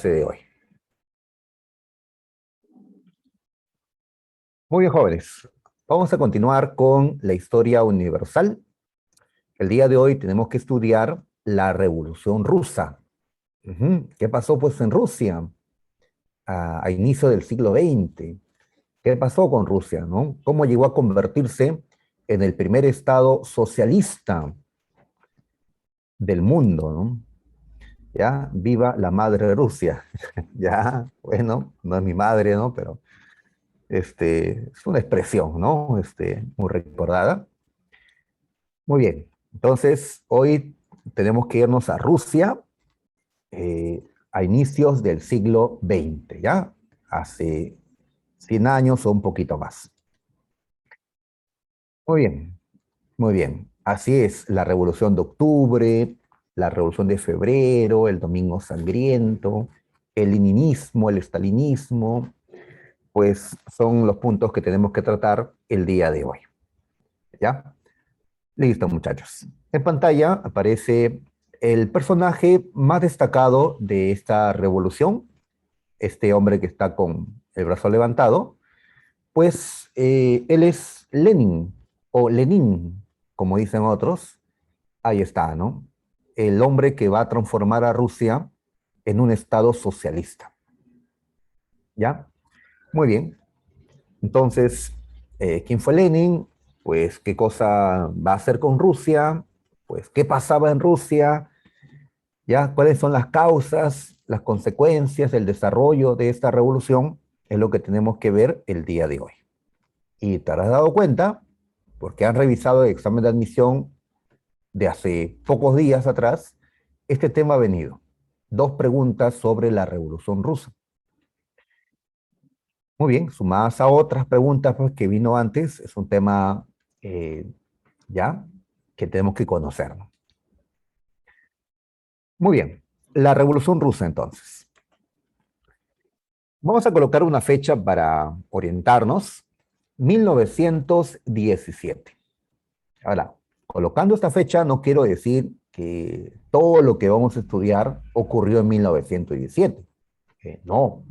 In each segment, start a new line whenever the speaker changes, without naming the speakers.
De hoy. Muy bien, jóvenes. Vamos a continuar con la historia universal. El día de hoy tenemos que estudiar la Revolución Rusa. ¿Qué pasó pues en Rusia a inicio del siglo XX? ¿Qué pasó con Rusia, no? ¿Cómo llegó a convertirse en el primer estado socialista del mundo, no? Ya, viva la madre Rusia. Ya, bueno, no es mi madre, ¿no? Pero es una expresión, ¿no? Muy recordada. Muy bien. Entonces, hoy tenemos que irnos a Rusia a inicios del siglo XX, ¿ya? Hace 100 años o un poquito más. Muy bien, muy bien. Así es, la Revolución de Octubre, la Revolución de Febrero, el Domingo Sangriento, el leninismo, el estalinismo, pues son los puntos que tenemos que tratar el día de hoy, ¿ya? Listo, muchachos. En pantalla aparece el personaje más destacado de esta revolución, este hombre que está con el brazo levantado, pues él es Lenin, o Lenin, como dicen otros. Ahí está, ¿no? El hombre que va a transformar a Rusia en un estado socialista. ¿Ya? Muy bien. Entonces, ¿quién fue Lenin? Pues, ¿qué cosa va a hacer con Rusia? Pues, ¿qué pasaba en Rusia? ¿Ya? ¿Cuáles son las causas, las consecuencias, el desarrollo de esta revolución? Es lo que tenemos que ver el día de hoy. Y te habrás dado cuenta, porque han revisado el examen de admisión de hace pocos días atrás, este tema ha venido. Dos preguntas sobre la revolución rusa. Muy bien, sumadas a otras preguntas pues, que vino antes, es un tema eh, ya que tenemos que conocer, ¿no? Muy bien, la revolución rusa entonces. Vamos a colocar una fecha para orientarnos, 1917. Ahora, colocando esta fecha no quiero decir que todo lo que vamos a estudiar ocurrió en 1917. No,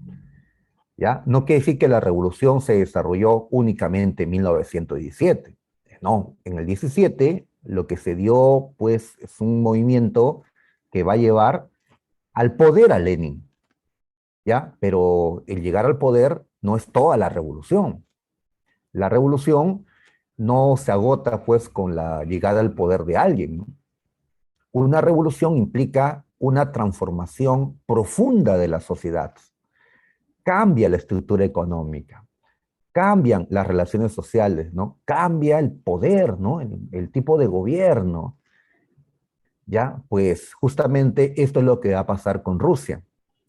¿ya? No quiere decir que la revolución se desarrolló únicamente en 1917. No, en el 17 lo que se dio pues es un movimiento que va a llevar al poder a Lenin, ¿ya? Pero el llegar al poder no es toda la revolución. La revolución no se agota pues con la llegada al poder de alguien, ¿no? Una revolución implica una transformación profunda de la sociedad. Cambia la estructura económica, cambian las relaciones sociales, ¿no? Cambia el poder, ¿no? El tipo de gobierno, ¿ya? Pues justamente esto es lo que va a pasar con Rusia.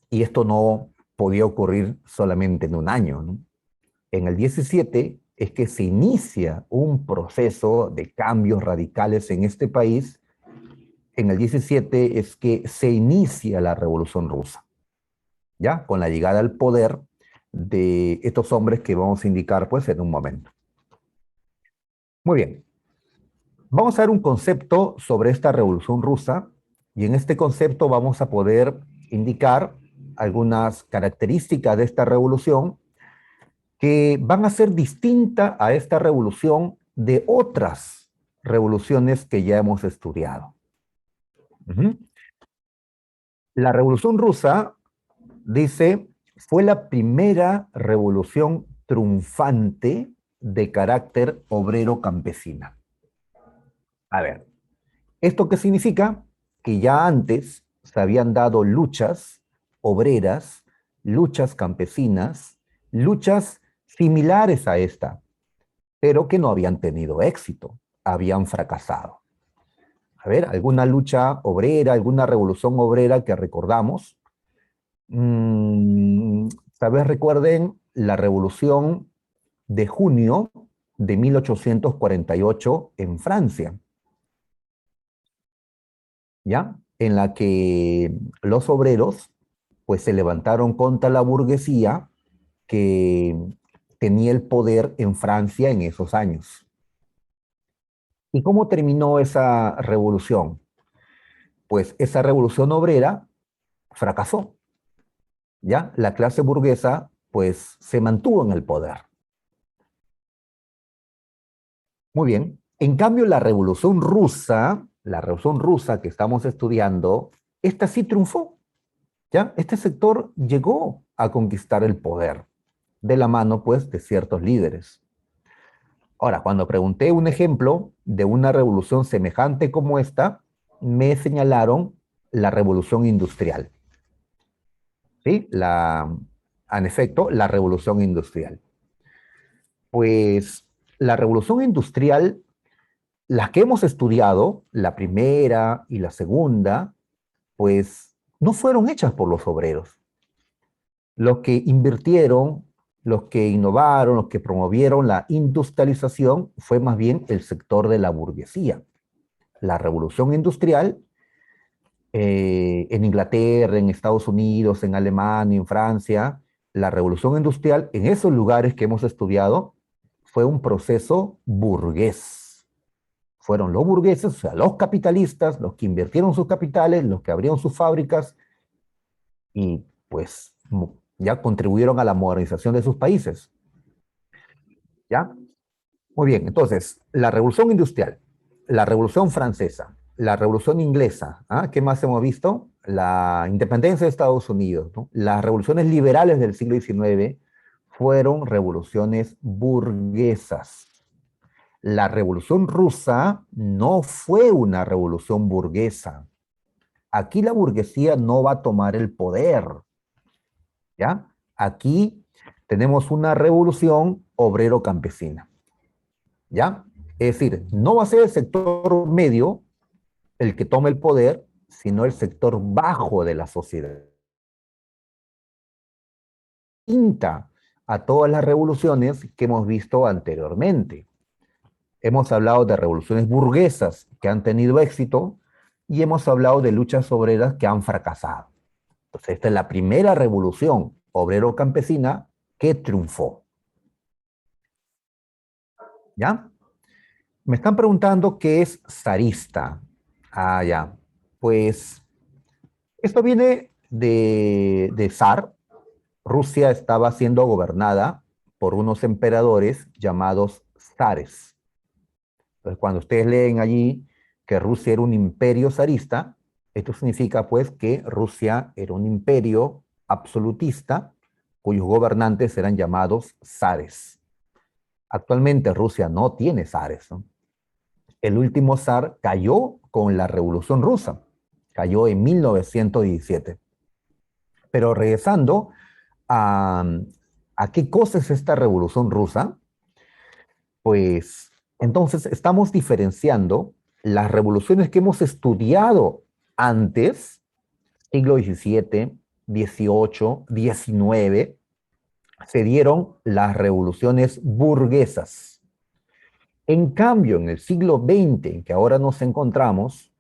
Y esto no podía ocurrir solamente en un año, ¿no? En el 17 es que se inicia un proceso de cambios radicales en este país. En el 17 es que se inicia la Revolución Rusa, ¿ya? Con la llegada al poder de estos hombres que vamos a indicar pues en un momento. Muy bien, vamos a ver un concepto sobre esta Revolución Rusa y en este concepto vamos a poder indicar algunas características de esta revolución que van a ser distintas a esta revolución de otras revoluciones que ya hemos estudiado. Ujú. La Revolución Rusa, dice, fue la primera revolución triunfante de carácter obrero campesina. A ver, ¿esto qué significa? Que ya antes se habían dado luchas obreras, luchas campesinas, luchas similares a esta, pero que no habían tenido éxito, habían fracasado. A ver, alguna lucha obrera, alguna revolución obrera que recordamos. Tal vez recuerden la revolución de junio de 1848 en Francia, ¿ya? En la que los obreros pues se levantaron contra la burguesía que tenía el poder en Francia en esos años. ¿Y cómo terminó esa revolución? Pues esa revolución obrera fracasó. ¿ya? La clase burguesa, pues, se mantuvo en el poder. Muy bien. En cambio, la Revolución Rusa que estamos estudiando, esta sí triunfó, ¿ya? Este sector llegó a conquistar el poder de la mano, pues, de ciertos líderes. Ahora, cuando pregunté un ejemplo de una revolución semejante como esta, me señalaron la revolución industrial, ¿sí? En efecto, la revolución industrial. Pues la revolución industrial, las que hemos estudiado, la primera y la segunda, pues no fueron hechas por los obreros. Los que invirtieron, los que innovaron, los que promovieron la industrialización fue más bien el sector de la burguesía. La revolución industrial en Inglaterra, en Estados Unidos, en Alemania, en Francia, la revolución industrial en esos lugares que hemos estudiado fue un proceso burgués. Fueron los burgueses, o sea, los capitalistas, los que invirtieron sus capitales, los que abrieron sus fábricas y pues ya contribuyeron a la modernización de sus países. ¿Ya? Muy bien, entonces, la revolución industrial, la revolución francesa, la revolución inglesa, ¿ah? ¿Qué más hemos visto? La independencia de Estados Unidos, ¿no? Las revoluciones liberales del siglo XIX fueron revoluciones burguesas. La revolución rusa no fue una revolución burguesa. Aquí la burguesía no va a tomar el poder, ¿ya? Aquí tenemos una revolución obrero-campesina. ¿Ya? Es decir, no va a ser el sector medio el que tome el poder, sino el sector bajo de la sociedad. Distinta a todas las revoluciones que hemos visto anteriormente. Hemos hablado de revoluciones burguesas que han tenido éxito y hemos hablado de luchas obreras que han fracasado. Entonces, esta es la primera revolución obrero-campesina que triunfó. ¿Ya? Me están preguntando qué es zarista. Ah, ya. Pues esto viene de zar. Rusia estaba siendo gobernada por unos emperadores llamados zares. Entonces, cuando ustedes leen allí que Rusia era un imperio zarista, esto significa pues que Rusia era un imperio absolutista cuyos gobernantes eran llamados zares. Actualmente Rusia no tiene zares, ¿no? El último zar cayó con la Revolución Rusa, cayó en 1917. Pero regresando a, a qué cosa es esta Revolución Rusa, pues entonces estamos diferenciando las revoluciones que hemos estudiado antes, siglo XVII, XVIII, XIX, se dieron las revoluciones burguesas. En cambio, en el siglo XX, en que ahora nos encontramos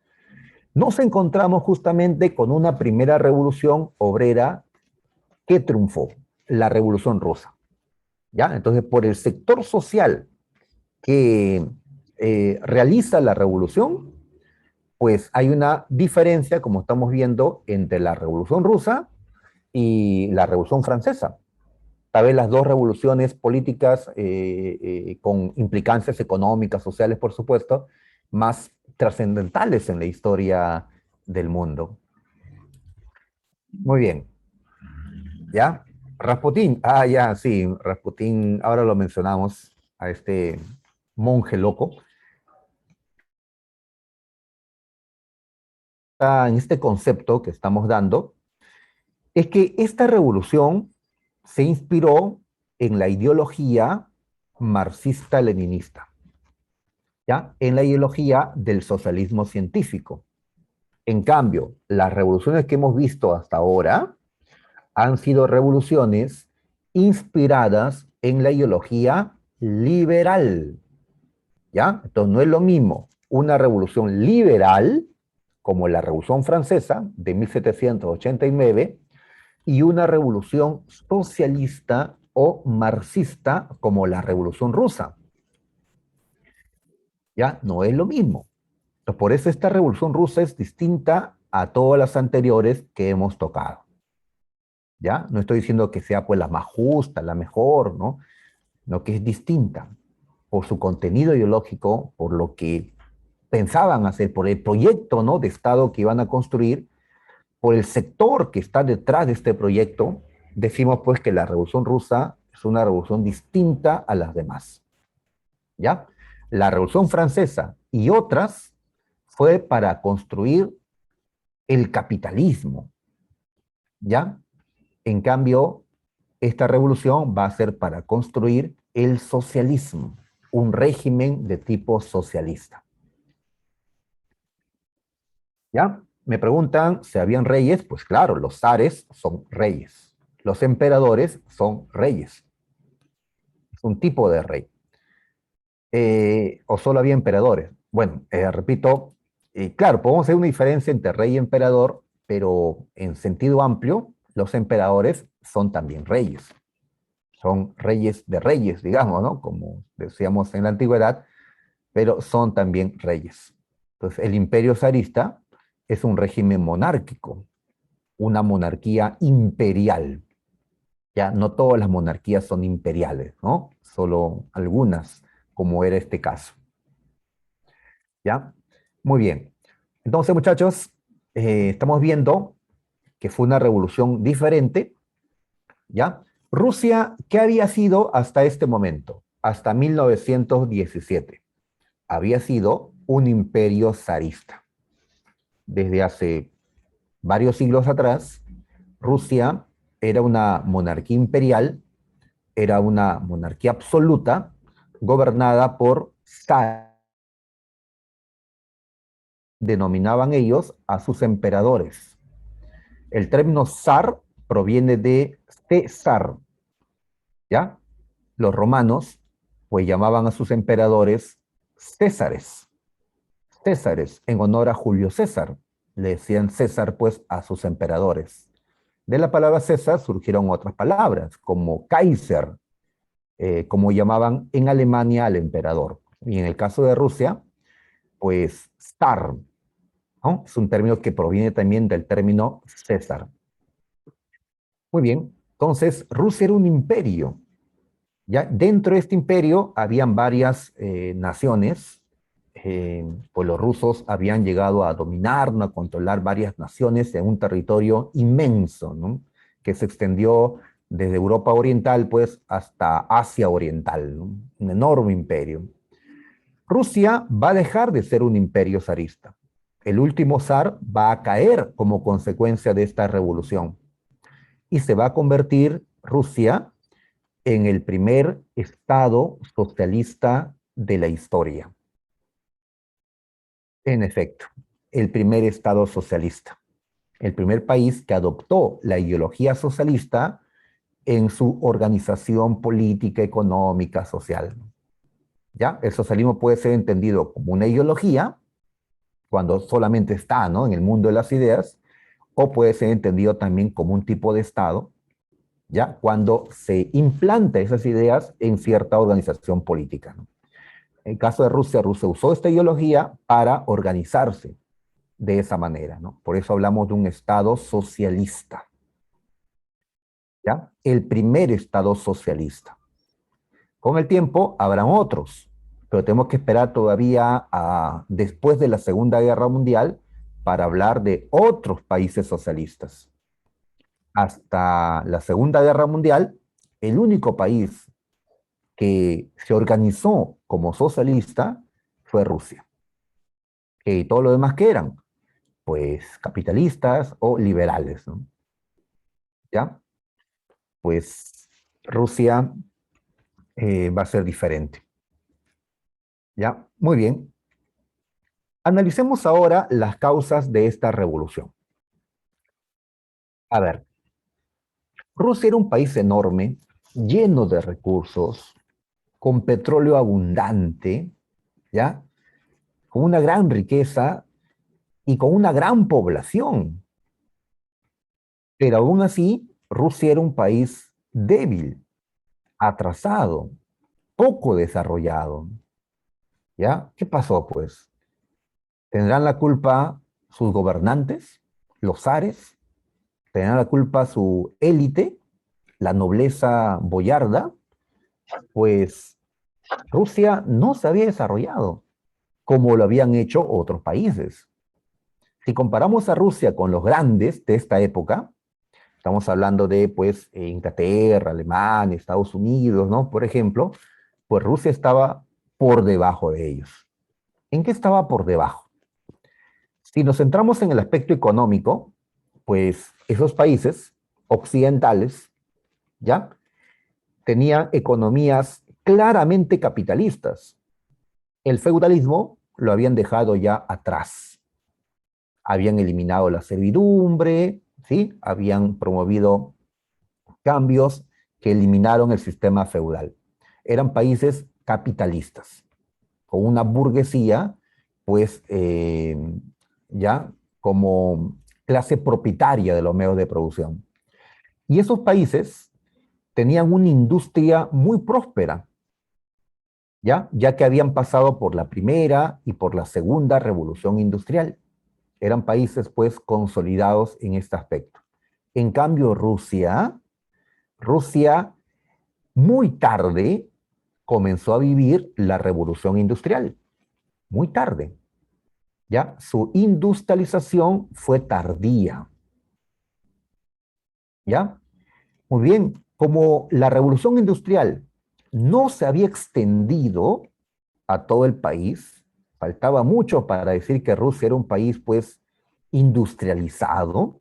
justamente con una primera revolución obrera que triunfó, la Revolución Rusa. ¿Ya? Entonces, por el sector social que realiza la revolución, pues hay una diferencia, como estamos viendo, entre la Revolución Rusa y la Revolución Francesa. Tal vez las dos revoluciones políticas con implicancias económicas, sociales, por supuesto, más trascendentales en la historia del mundo. Muy bien, ¿ya? Rasputín, ya, sí, Rasputín, ahora lo mencionamos, a este monje loco. En este concepto que estamos dando, es que esta revolución se inspiró en la ideología marxista-leninista, ¿ya? En la ideología del socialismo científico. En cambio, las revoluciones que hemos visto hasta ahora han sido revoluciones inspiradas en la ideología liberal, ¿ya? Entonces no es lo mismo una revolución liberal, como la Revolución Francesa de 1789, y una revolución socialista o marxista como la Revolución Rusa. ¿Ya? No es lo mismo. Entonces, por eso esta Revolución Rusa es distinta a todas las anteriores que hemos tocado. ¿ya? No estoy diciendo que sea pues la más justa, la mejor, ¿no? No, que es distinta por su contenido ideológico, por lo que pensaban hacer, por el proyecto, ¿no? de Estado que iban a construir, por el sector que está detrás de este proyecto, decimos pues que la Revolución Rusa es una revolución distinta a las demás, ¿ya? La Revolución Francesa y otras fue para construir el capitalismo, ¿ya? En cambio, esta revolución va a ser para construir el socialismo, un régimen de tipo socialista. ¿Ya? Me preguntan si habían reyes, pues claro, los zares son reyes, los emperadores son reyes, es un tipo de rey. O solo había emperadores. Bueno, repito, claro, podemos hacer una diferencia entre rey y emperador, pero en sentido amplio, los emperadores son también reyes. Son reyes de reyes, digamos, ¿no? Como decíamos en la antigüedad, pero son también reyes. Entonces, el imperio zarista es un régimen monárquico, una monarquía imperial. Ya no todas las monarquías son imperiales, ¿no? Solo algunas, como era este caso. ¿Ya? Muy bien. Entonces, muchachos, estamos viendo que fue una revolución diferente, ¿ya? Rusia, ¿qué había sido hasta este momento? Hasta 1917. Había sido un imperio zarista. Desde hace varios siglos atrás, Rusia era una monarquía imperial, era una monarquía absoluta, gobernada por zar, denominaban ellos a sus emperadores. El término zar proviene de César, ¿ya? Los romanos, pues llamaban a sus emperadores Césares, Césares, en honor a Julio César. Le decían César, pues, a sus emperadores. De la palabra César surgieron otras palabras, como Kaiser, como llamaban en Alemania al emperador. Y en el caso de Rusia, pues Star, ¿no? Es un término que proviene también del término César. Muy bien, entonces Rusia era un imperio. Ya dentro de este imperio habían varias naciones, pues los rusos habían llegado a dominar, ¿no? A controlar varias naciones en un territorio inmenso, ¿no? Que se extendió desde Europa Oriental pues hasta Asia Oriental, ¿no? Un enorme imperio. Rusia va a dejar de ser un imperio zarista. El último zar va a caer como consecuencia de esta revolución y se va a convertir Rusia en el primer estado socialista de la historia. En efecto, el primer estado socialista, el primer país que adoptó la ideología socialista en su organización política, económica, social. ¿Ya? El socialismo puede ser entendido como una ideología, cuando solamente está, ¿no? en el mundo de las ideas, o puede ser entendido también como un tipo de Estado, ¿ya? Cuando se implanta esas ideas en cierta organización política, ¿no? En el caso de Rusia, Rusia usó esta ideología para organizarse de esa manera, ¿no? Por eso hablamos de un Estado socialista, ¿ya? El primer Estado socialista. Con el tiempo habrán otros, pero tenemos que esperar todavía a después de la Segunda Guerra Mundial para hablar de otros países socialistas. Hasta la Segunda Guerra Mundial, el único país que se organizó como socialista fue Rusia. ¿Y todo lo demás qué eran? Pues capitalistas o liberales, ¿no? ¿Ya? Pues Rusia va a ser diferente. ¿Ya? Muy bien. Analicemos ahora las causas de esta revolución. A ver, Rusia era un país enorme, lleno de recursos, con petróleo abundante, ¿ya? Con una gran riqueza y con una gran población. Pero aún así, Rusia era un país débil, atrasado, poco desarrollado, ¿ya? ¿Qué pasó, pues? ¿Tendrán la culpa sus gobernantes, los zares? Tenía la culpa su élite, la nobleza boyarda, pues Rusia no se había desarrollado como lo habían hecho otros países. Si comparamos a Rusia con los grandes de esta época, estamos hablando de pues Inglaterra, Alemania, Estados Unidos, ¿no? Por ejemplo, pues Rusia estaba por debajo de ellos. ¿En qué estaba por debajo? Si nos centramos en el aspecto económico, pues esos países occidentales, ¿ya? Tenían economías claramente capitalistas. El feudalismo lo habían dejado ya atrás. Habían eliminado la servidumbre, ¿sí? Habían promovido cambios que eliminaron el sistema feudal. Eran países capitalistas, con una burguesía, pues, ya como clase propietaria de los medios de producción. Y esos países tenían una industria muy próspera, ya que habían pasado por la primera y por la segunda revolución industrial. Eran países, pues, consolidados en este aspecto. En cambio, Rusia muy tarde comenzó a vivir la revolución industrial. Muy tarde. ¿Ya? Su industrialización fue tardía. ¿Ya? Muy bien, como la revolución industrial no se había extendido a todo el país, faltaba mucho para decir que Rusia era un país, pues, industrializado.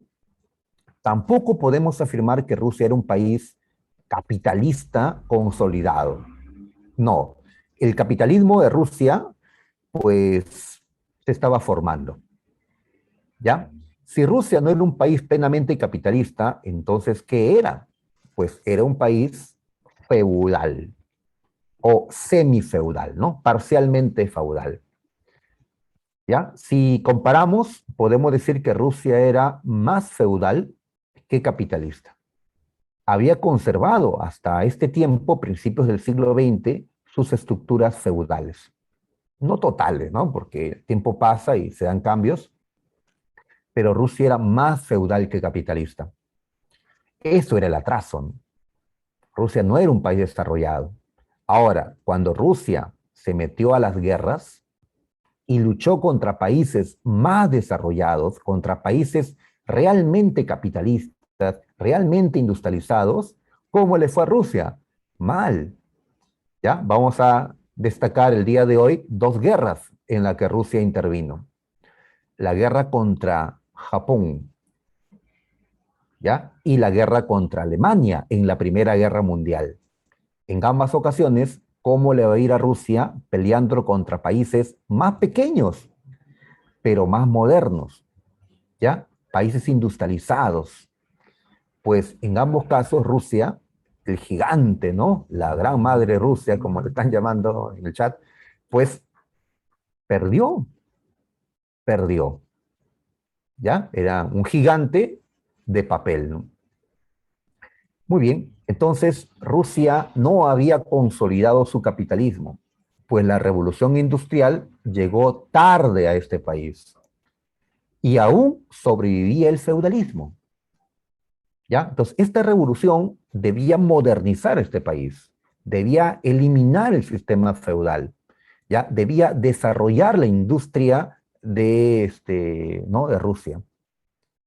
Tampoco podemos afirmar que Rusia era un país capitalista consolidado. No, el capitalismo de Rusia, pues, se estaba formando. ¿Ya? Si Rusia no era un país plenamente capitalista, entonces, ¿qué era? Pues era un país feudal o semifeudal, ¿no? Parcialmente feudal. ¿Ya? Si comparamos, podemos decir que Rusia era más feudal que capitalista. Había conservado hasta este tiempo, principios del siglo XX, sus estructuras feudales. No totales, ¿no? Porque el tiempo pasa y se dan cambios, pero Rusia era más feudal que capitalista. Eso era el atraso, ¿no? Rusia no era un país desarrollado. Ahora, cuando Rusia se metió a las guerras y luchó contra países más desarrollados, contra países realmente capitalistas, realmente industrializados, ¿cómo le fue a Rusia? Mal. ¿Ya? Vamos a destacar el día de hoy dos guerras en las que Rusia intervino. La guerra contra Japón, ¿ya? Y la guerra contra Alemania en la Primera Guerra Mundial. En ambas ocasiones, ¿cómo le va a ir a Rusia peleando contra países más pequeños, pero más modernos? ¿Ya? Países industrializados. Pues en ambos casos, Rusia, el gigante, ¿no? La gran madre Rusia, como le están llamando en el chat, pues perdió, perdió. ¿Ya? Era un gigante de papel, ¿no? Muy bien, entonces Rusia no había consolidado su capitalismo, pues la revolución industrial llegó tarde a este país y aún sobrevivía el feudalismo. ¿Ya? Entonces, esta revolución debía modernizar este país, debía eliminar el sistema feudal, ¿ya? Debía desarrollar la industria ¿no? de Rusia.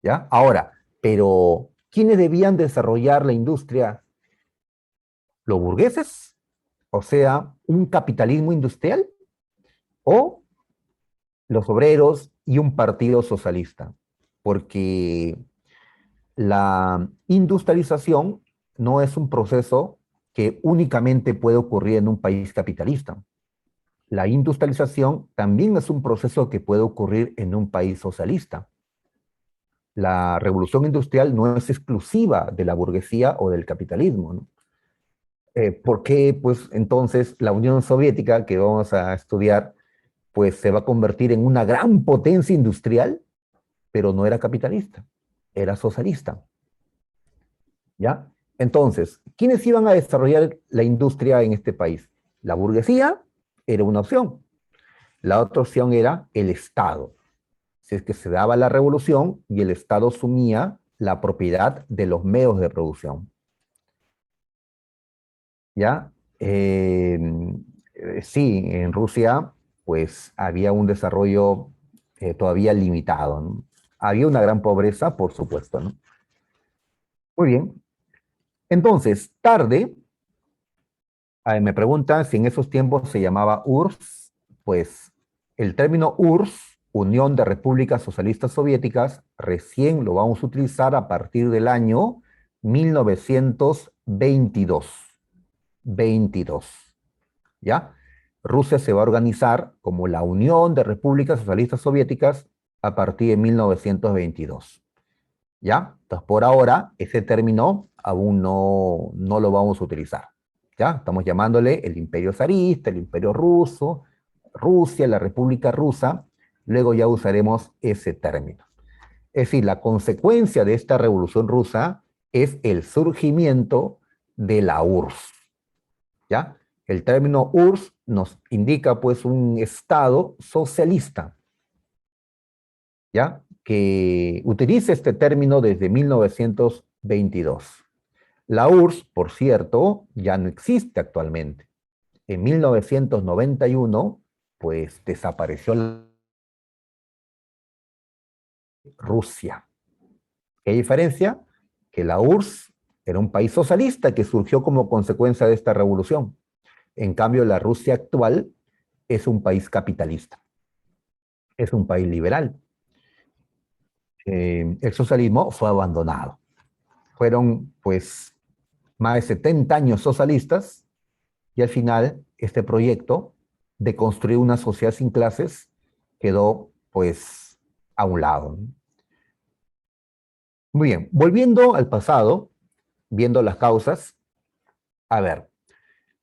¿Ya? Ahora, pero ¿quiénes debían desarrollar la industria? ¿Los burgueses? O sea, un capitalismo industrial, o los obreros y un partido socialista, porque la industrialización no es un proceso que únicamente puede ocurrir en un país capitalista. La industrialización también es un proceso que puede ocurrir en un país socialista. La revolución industrial no es exclusiva de la burguesía o del capitalismo, ¿no? ¿Por qué, pues, entonces la Unión Soviética, que vamos a estudiar, pues se va a convertir en una gran potencia industrial, pero no era capitalista, era socialista? ¿Ya? Entonces, ¿quiénes iban a desarrollar la industria en este país? La burguesía era una opción. La otra opción era el Estado. Si es que se daba la revolución y el Estado asumía la propiedad de los medios de producción. ¿Ya? Sí, en Rusia, pues había un desarrollo todavía limitado, ¿no? Había una gran pobreza, por supuesto, ¿no? Muy bien. Entonces, tarde, me preguntan si en esos tiempos se llamaba URSS, pues el término URSS, Unión de Repúblicas Socialistas Soviéticas, recién lo vamos a utilizar a partir del año 1922. 22, ¿ya? Rusia se va a organizar como la Unión de Repúblicas Socialistas Soviéticas a partir de 1922. ¿Ya? Entonces, por ahora, ese término aún no lo vamos a utilizar. ¿Ya? Estamos llamándole el Imperio Zarista, el Imperio Ruso, Rusia, la República Rusa. Luego ya usaremos ese término. Es decir, la consecuencia de esta revolución rusa es el surgimiento de la URSS. ¿Ya? El término URSS nos indica pues un Estado socialista, ¿ya? Que utiliza este término desde 1922. La URSS, por cierto, ya no existe actualmente. En 1991, pues desapareció Rusia. ¿Qué diferencia? Que la URSS era un país socialista que surgió como consecuencia de esta revolución. En cambio, la Rusia actual es un país capitalista, es un país liberal. El socialismo fue abandonado. Fueron, pues, más de 70 años socialistas y al final este proyecto de construir una sociedad sin clases quedó, pues, a un lado. Muy bien, volviendo al pasado, viendo las causas, a ver,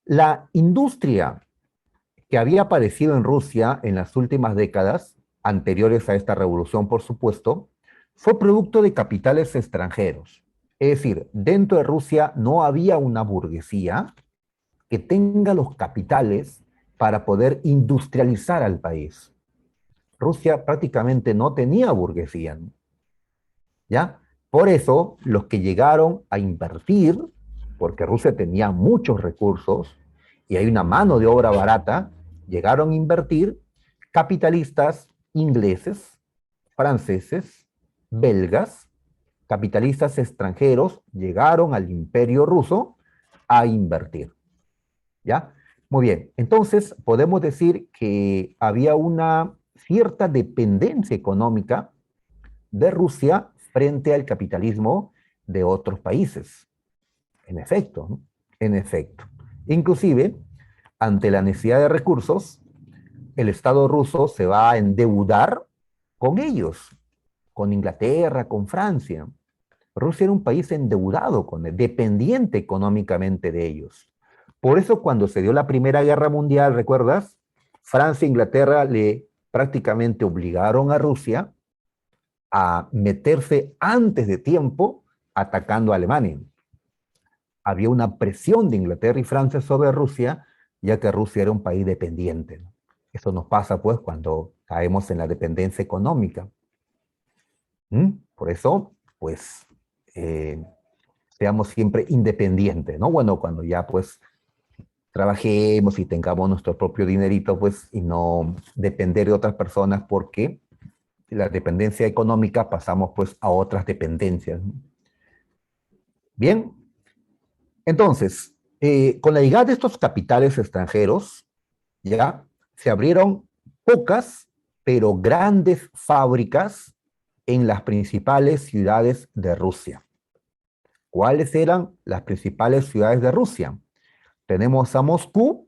la industria que había aparecido en Rusia en las últimas décadas, anteriores a esta revolución, por supuesto, fue producto de capitales extranjeros. Es decir, dentro de Rusia no había una burguesía que tenga los capitales para poder industrializar al país. Rusia prácticamente no tenía burguesía, ¿ya? Por eso, los que llegaron a invertir, porque Rusia tenía muchos recursos y hay una mano de obra barata, llegaron a invertir capitalistas ingleses, franceses, belgas, capitalistas extranjeros llegaron al imperio ruso a invertir, ¿ya? Muy bien, entonces podemos decir que había una cierta dependencia económica de Rusia frente al capitalismo de otros países. En efecto, ¿no? En efecto. Inclusive, ante la necesidad de recursos, el Estado ruso se va a endeudar con ellos, con Inglaterra, con Francia. Rusia era un país endeudado, dependiente económicamente de ellos. Por eso cuando se dio la Primera Guerra Mundial, ¿recuerdas? Francia e Inglaterra le prácticamente obligaron a Rusia a meterse antes de tiempo atacando a Alemania. Había una presión de Inglaterra y Francia sobre Rusia, ya que Rusia era un país dependiente, ¿no? Eso nos pasa pues cuando caemos en la dependencia económica. Por eso, pues, seamos siempre independientes, ¿no? Bueno, cuando ya pues trabajemos y tengamos nuestro propio dinerito, pues, y no depender de otras personas, porque la dependencia económica pasamos pues a otras dependencias, ¿no? Bien, entonces, con la llegada de estos capitales extranjeros, ya se abrieron pocas, pero grandes fábricas en las principales ciudades de Rusia. ¿Cuáles eran las principales ciudades de Rusia? Tenemos a Moscú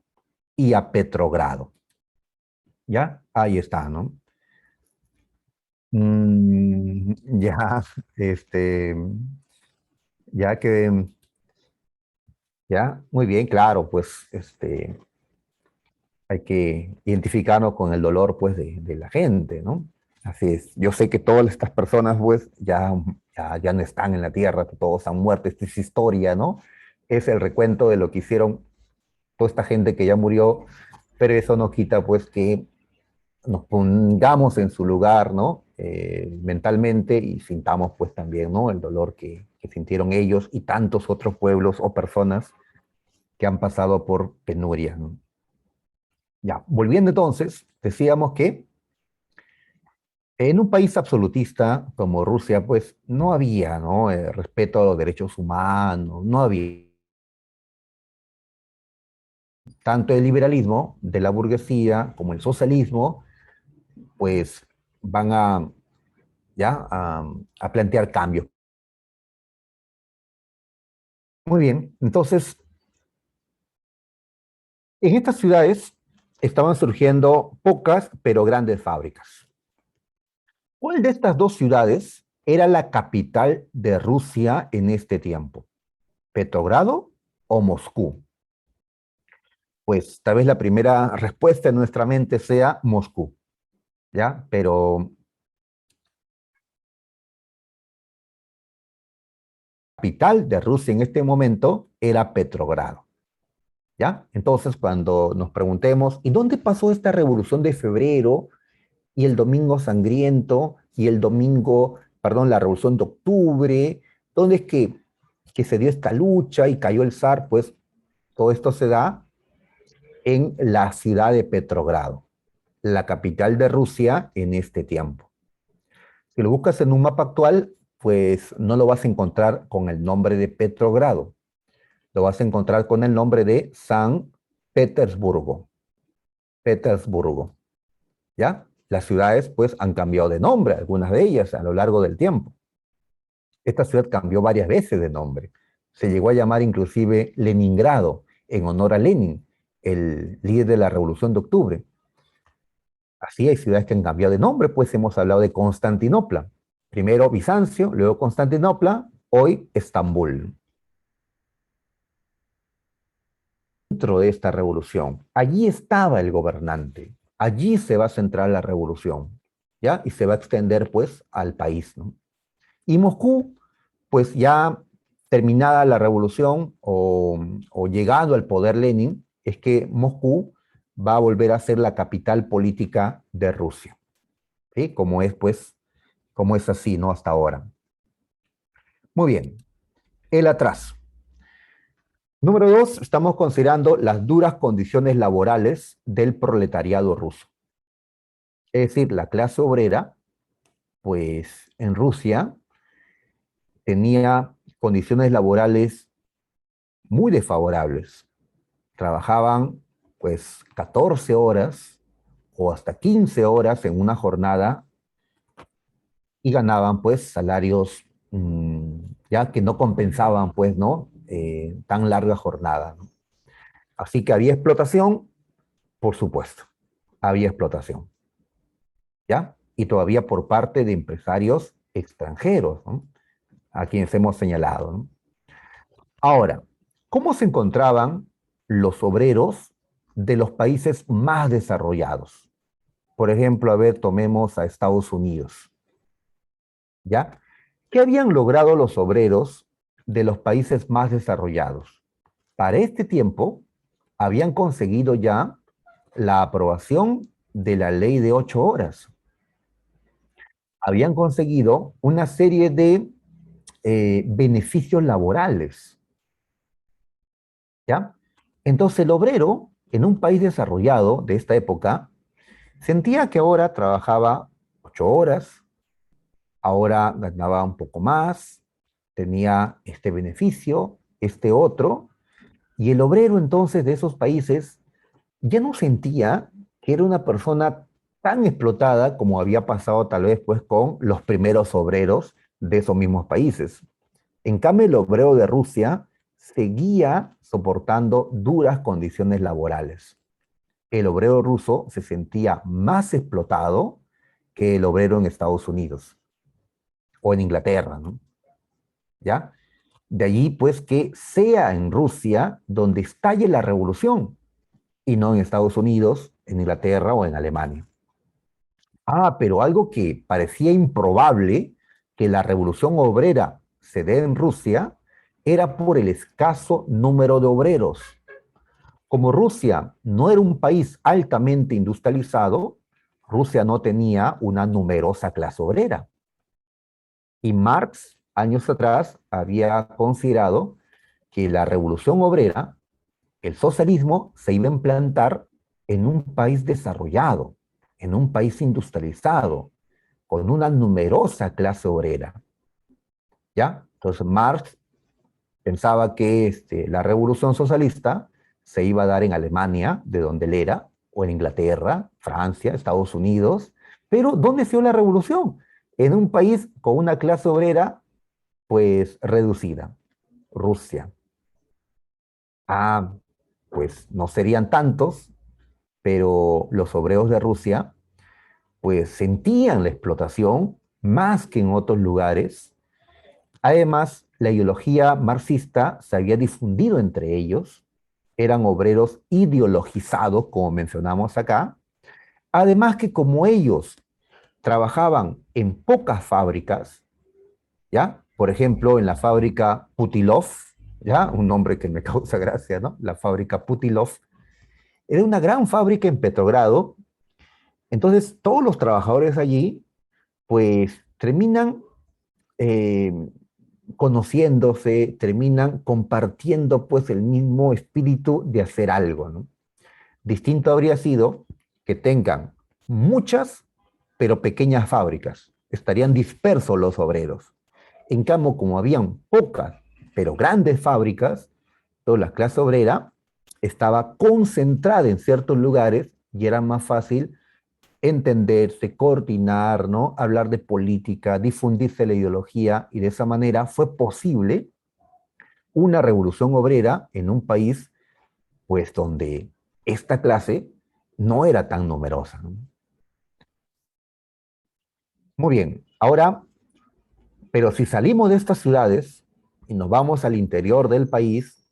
y a Petrogrado. ¿Ya? Ahí está, ¿no? Ya, este, ya que, ya, muy bien, claro, pues, hay que identificarnos con el dolor, pues, de la gente, ¿no? Así es. Yo sé que todas estas personas, pues, ya no están en la tierra, todos han muerto, esta es historia, ¿no? Es el recuento de lo que hicieron toda esta gente que ya murió, pero eso no quita, pues, que nos pongamos en su lugar, ¿no? mentalmente y sintamos pues también, ¿no? El dolor que sintieron ellos y tantos otros pueblos o personas que han pasado por penuria, ¿no? Ya, volviendo entonces, decíamos que en un país absolutista como Rusia, pues no había, ¿no? Respeto a los derechos humanos, no había tanto el liberalismo de la burguesía como el socialismo, pues van ya, a plantear cambios. Muy bien, entonces, en estas ciudades estaban surgiendo pocas pero grandes fábricas. ¿Cuál de estas dos ciudades era la capital de Rusia en este tiempo? ¿Petrogrado o Moscú? Pues tal vez la primera respuesta en nuestra mente sea Moscú, ¿ya? Pero la capital de Rusia en este momento era Petrogrado, ¿ya? Entonces, cuando nos preguntemos, ¿y dónde pasó esta revolución de febrero y el domingo sangriento y el domingo, perdón, la revolución de octubre? ¿Dónde es que se dio esta lucha y cayó el zar? Pues todo esto se da en la ciudad de Petrogrado, la capital de Rusia en este tiempo. Si lo buscas en un mapa actual, pues no lo vas a encontrar con el nombre de Petrogrado, lo vas a encontrar con el nombre de San Petersburgo. Petersburgo, ¿ya? Las ciudades pues han cambiado de nombre, algunas de ellas a lo largo del tiempo. Esta ciudad cambió varias veces de nombre. Se llegó a llamar inclusive Leningrado, en honor a Lenin, el líder de la Revolución de Octubre. Así hay ciudades que han cambiado de nombre, pues hemos hablado de Constantinopla. Primero Bizancio, luego Constantinopla, hoy Estambul. Dentro de esta revolución, allí estaba el gobernante, allí se va a centrar la revolución, ¿ya? Y se va a extender pues al país, ¿no? Y Moscú, pues ya terminada la revolución o llegado al poder Lenin, es que Moscú va a volver a ser la capital política de Rusia, ¿sí? Como es pues, como es así, ¿no? Hasta ahora. Muy bien, el atraso. Número dos, estamos considerando las duras condiciones laborales del proletariado ruso. Es decir, la clase obrera, pues en Rusia tenía condiciones laborales muy desfavorables. Trabajaban pues 14 horas o hasta 15 horas en una jornada y ganaban pues salarios ya que no compensaban pues, ¿no? Tan larga jornada, ¿no? Así que había explotación, por supuesto, había explotación, ¿ya? Y todavía por parte de empresarios extranjeros, ¿no? A quienes hemos señalado, ¿no? Ahora, ¿cómo se encontraban los obreros de los países más desarrollados? Por ejemplo, a ver, tomemos a Estados Unidos, ¿ya? ¿Qué habían logrado los obreros de los países más desarrollados? Para este tiempo, habían conseguido ya la aprobación de la ley de 8 horas. Habían conseguido una serie de beneficios laborales, ¿ya? Entonces el obrero en un país desarrollado de esta época sentía que ahora trabajaba 8 horas, ahora ganaba un poco más, tenía este beneficio, este otro, y el obrero entonces de esos países ya no sentía que era una persona tan explotada como había pasado tal vez pues con los primeros obreros de esos mismos países. En cambio, el obrero de Rusia seguía soportando duras condiciones laborales. El obrero ruso se sentía más explotado que el obrero en Estados Unidos o en Inglaterra, ¿no? ¿Ya? De allí, pues, que sea en Rusia donde estalle la revolución y no en Estados Unidos, en Inglaterra o en Alemania. Ah, pero algo que parecía improbable, que la revolución obrera se dé en Rusia, era por el escaso número de obreros. Como Rusia no era un país altamente industrializado, Rusia no tenía una numerosa clase obrera. Y Marx, años atrás, había considerado que la revolución obrera, el socialismo, se iba a implantar en un país desarrollado, en un país industrializado, con una numerosa clase obrera. ¿Ya? Entonces Marx pensaba que la revolución socialista se iba a dar en Alemania, de donde él era, o en Inglaterra, Francia, Estados Unidos. Pero ¿dónde se dio la revolución? En un país con una clase obrera, pues, reducida, Rusia. Ah, pues no serían tantos, pero los obreros de Rusia, pues, sentían la explotación más que en otros lugares. Además, la ideología marxista se había difundido entre ellos, eran obreros ideologizados, como mencionamos acá. Además que como ellos trabajaban en pocas fábricas, ¿ya? Por ejemplo, en la fábrica Putilov, ¿ya? Un nombre que me causa gracia, ¿no? La fábrica Putilov. Era una gran fábrica en Petrogrado. Entonces, todos los trabajadores allí, pues, terminan eh, conociéndose, terminan compartiendo pues el mismo espíritu de hacer algo, ¿no? Distinto habría sido que tengan muchas pero pequeñas fábricas, estarían dispersos los obreros. En cambio, como habían pocas pero grandes fábricas, toda la clase obrera estaba concentrada en ciertos lugares y era más fácil entenderse, coordinar, ¿no? Hablar de política, difundirse la ideología, y de esa manera fue posible una revolución obrera en un país, pues, donde esta clase no era tan numerosa, ¿no? Muy bien, ahora, pero si salimos de estas ciudades y nos vamos al interior del país,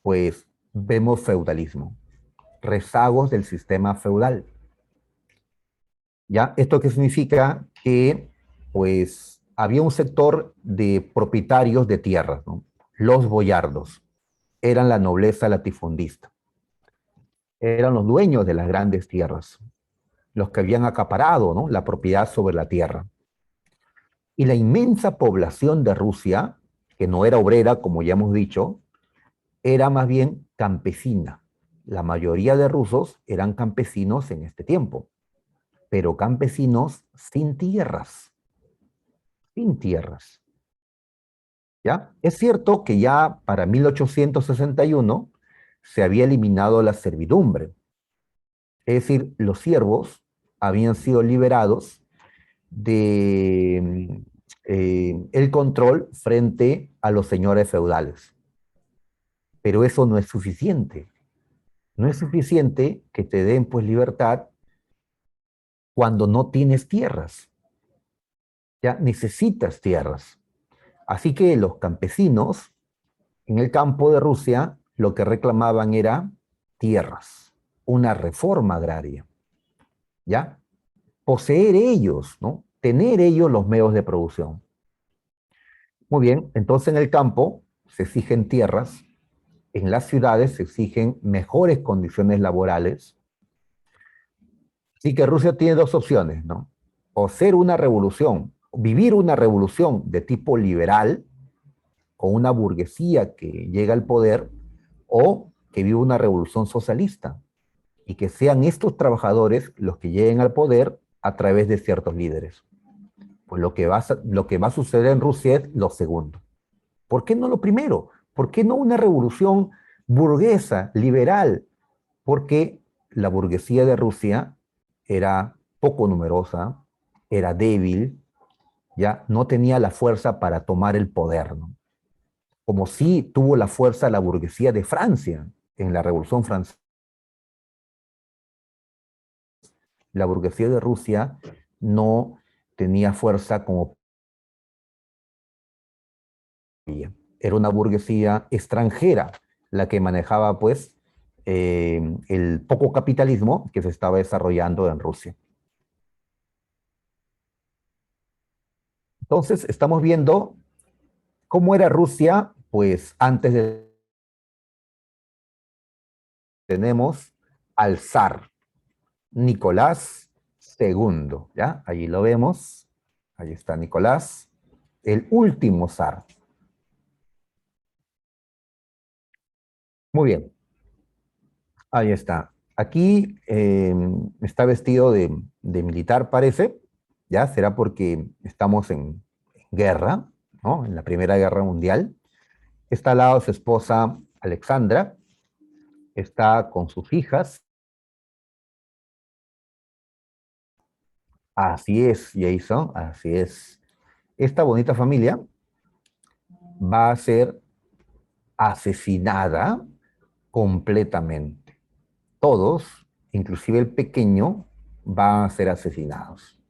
pues vemos feudalismo, rezagos del sistema feudal. ¿Ya? ¿Esto qué significa? Que pues había un sector de propietarios de tierras, ¿no? Los boyardos, eran la nobleza latifundista, eran los dueños de las grandes tierras, los que habían acaparado, ¿no? La propiedad sobre la tierra. Y la inmensa población de Rusia, que no era obrera, como ya hemos dicho, era más bien campesina. La mayoría de rusos eran campesinos en este tiempo, pero campesinos sin tierras, sin tierras. ¿Ya? Es cierto que ya para 1861 se había eliminado la servidumbre, es decir, los siervos habían sido liberados de el control frente a los señores feudales. Pero eso no es suficiente. No es suficiente que te den pues libertad cuando no tienes tierras. Ya necesitas tierras. Así que los campesinos en el campo de Rusia lo que reclamaban era tierras, una reforma agraria, ¿ya? Poseer ellos, ¿no? Tener ellos los medios de producción. Muy bien, entonces en el campo se exigen tierras, en las ciudades se exigen mejores condiciones laborales. Así que Rusia tiene dos opciones, ¿no? O ser una revolución, vivir una revolución de tipo liberal, con una burguesía que llega al poder, o que vive una revolución socialista, y que sean estos trabajadores los que lleguen al poder a través de ciertos líderes. Pues lo que va a suceder en Rusia es lo segundo. ¿Por qué no lo primero? ¿Por qué no una revolución burguesa, liberal? Porque la burguesía de Rusia era poco numerosa, era débil, ya no tenía la fuerza para tomar el poder, ¿no? Como sí tuvo la fuerza la burguesía de Francia en la Revolución Francesa. La burguesía de Rusia no tenía fuerza como ella. Era una burguesía extranjera la que manejaba, pues, el poco capitalismo que se estaba desarrollando en Rusia. Entonces, estamos viendo cómo era Rusia, pues, antes de tenemos al zar Nicolás II, ¿ya? Allí lo vemos. Ahí está Nicolás, el último zar. Muy bien, ahí está. Aquí está vestido de militar, parece, ¿ya? Será porque estamos en guerra, ¿no? En la Primera Guerra Mundial. Está al lado de su esposa Alexandra, está con sus hijas. Así es, Jason, así es. Esta bonita familia va a ser asesinada completamente. Todos, inclusive el pequeño, van a ser asesinados.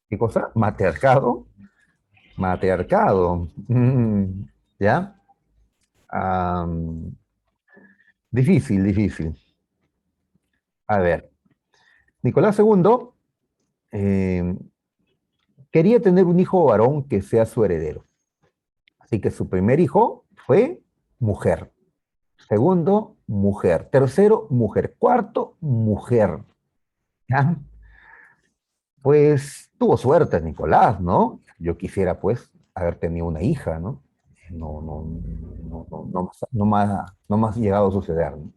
¿Qué cosa? Matriarcado. Matriarcado. ¿Ya? Am, difícil, difícil. A ver, Nicolás II eh, quería tener un hijo varón que sea su heredero. Así que su primer hijo fue mujer. Segundo, mujer. Tercero, mujer. Cuarto, mujer. ¿Ya? Pues tuvo suerte Nicolás, ¿no? Yo quisiera, pues, haber tenido una hija, ¿no? No, no, no más llegado a suceder, ¿no?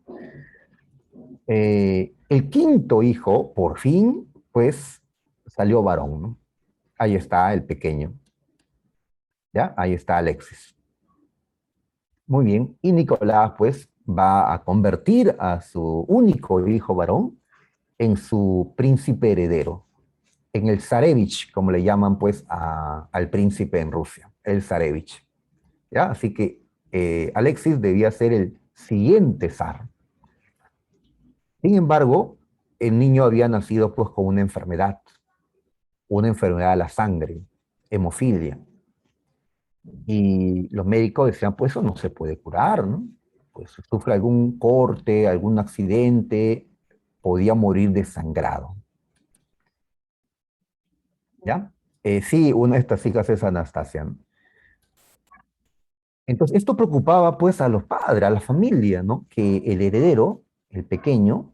El quinto hijo, por fin, pues, salió varón, ¿no? Ahí está el pequeño, ¿ya? Ahí está Alexis. Muy bien. Y Nicolás, pues, va a convertir a su único hijo varón en su príncipe heredero, en el zarevich, como le llaman, pues, al príncipe en Rusia, el zarevich. ¿Ya? Así que Alexis debía ser el siguiente zar. Sin embargo, el niño había nacido, pues, con una enfermedad de la sangre, hemofilia. Y los médicos decían, pues eso no se puede curar, ¿no? Pues si sufre algún corte, algún accidente, podía morir desangrado, ¿ya? Sí, una de estas hijas es Anastasia, ¿no? Entonces, esto preocupaba pues a los padres, a la familia, ¿no? Que el heredero, el pequeño,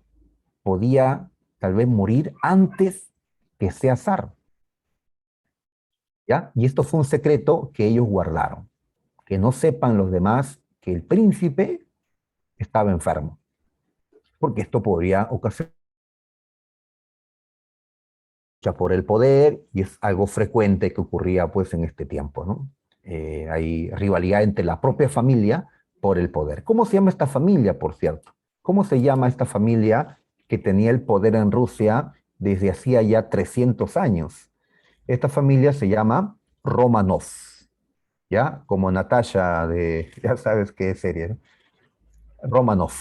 podía tal vez morir antes que sea zar, ¿ya? Y esto fue un secreto que ellos guardaron, que no sepan los demás que el príncipe estaba enfermo, porque esto podría ocasionar por el poder y es algo frecuente que ocurría pues en este tiempo, ¿no? Hay rivalidad entre la propia familia por el poder. ¿Cómo se llama esta familia, por cierto? ¿Cómo se llama esta familia que tenía el poder en Rusia desde hacía ya 300 años? Esta familia se llama Romanov, ¿ya? Como Natasha de, ya sabes qué serie, ¿no? Romanov,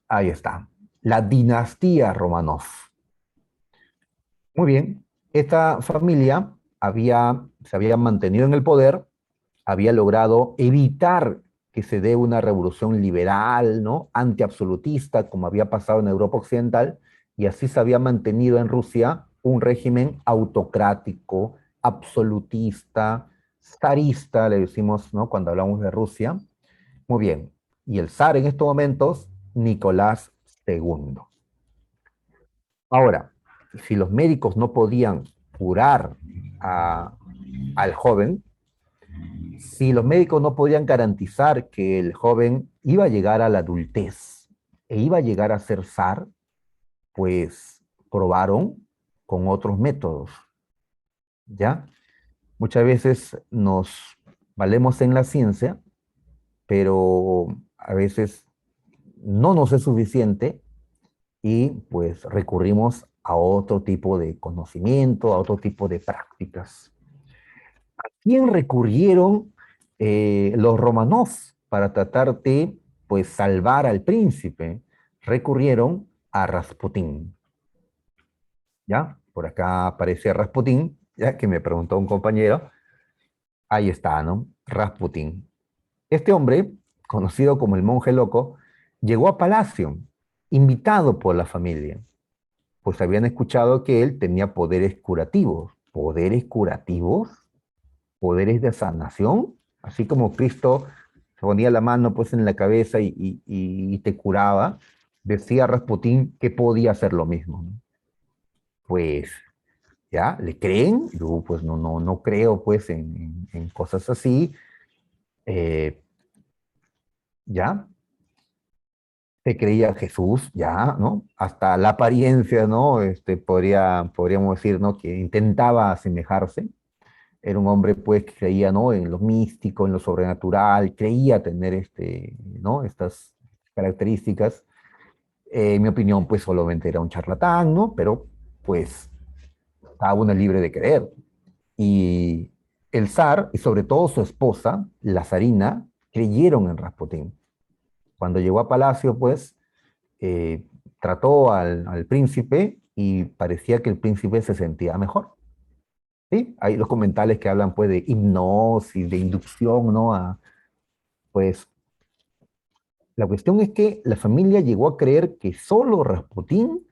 ahí está. La dinastía Romanov. Muy bien, esta familia se había mantenido en el poder, había logrado evitar que se dé una revolución liberal, ¿no? Antiabsolutista, como había pasado en Europa Occidental, y así se había mantenido en Rusia un régimen autocrático, absolutista, zarista, le decimos, ¿no? Cuando hablamos de Rusia. Muy bien, y el zar en estos momentos, Nicolás II. Ahora, si los médicos no podían curar a- al joven, si los médicos no podían garantizar que el joven iba a llegar a la adultez e iba a llegar a ser zar, pues probaron con otros métodos, ¿ya? Muchas veces nos valemos en la ciencia, pero a veces no nos es suficiente y pues recurrimos a otro tipo de conocimiento, a otro tipo de prácticas. ¿Quién recurrieron los Romanov para tratar de pues salvar al príncipe? Recurrieron a Rasputín, ¿ya? Por acá aparece Rasputín, ya que me preguntó un compañero. Ahí está, ¿no? Rasputín. Este hombre, conocido como el monje loco, llegó a Palacio, invitado por la familia, pues habían escuchado que él tenía poderes curativos, poderes de sanación, así como Cristo se ponía la mano pues en la cabeza y te curaba, decía Rasputín que podía hacer lo mismo, ¿no? pues, ¿ya? ¿Le creen? Yo, pues, no creo, pues, en cosas así. Eh, ¿Ya? Se creía Jesús, ya, ¿no? Hasta la apariencia, ¿no? Podríamos decir, ¿no? Que intentaba asemejarse. Era un hombre, pues, que creía, ¿no? En lo místico, en lo sobrenatural, creía tener, ¿no? Estas características. En mi opinión, pues, solamente era un charlatán, ¿no? Pero, pues, cada uno es libre de creer. Y el zar, y sobre todo su esposa, la zarina, creyeron en Rasputín. Cuando llegó a Palacio, pues, eh, trató al príncipe y parecía que el príncipe se sentía mejor. ¿Sí? Hay los comentarios que hablan pues de hipnosis, de inducción, ¿no? Pues la cuestión es que la familia llegó a creer que solo Rasputín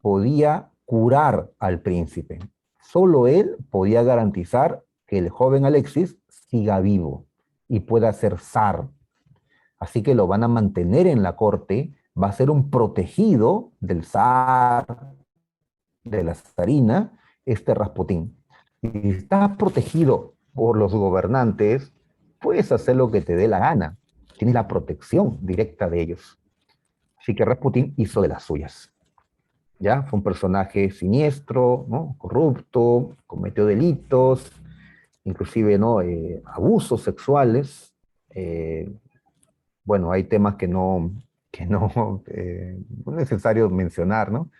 podía curar al príncipe. Solo él podía garantizar que el joven Alexis siga vivo y pueda ser zar. Así que lo van a mantener en la corte, va a ser un protegido del zar, de la zarina, Rasputín. Si estás protegido por los gobernantes, puedes hacer lo que te dé la gana. Tienes la protección directa de ellos. Así que Rasputín hizo de las suyas. ¿Ya? Fue un personaje siniestro, ¿no? Corrupto, cometió delitos, inclusive, ¿no? Abusos sexuales. Eh, bueno, hay temas que no es necesario mencionar, ¿no?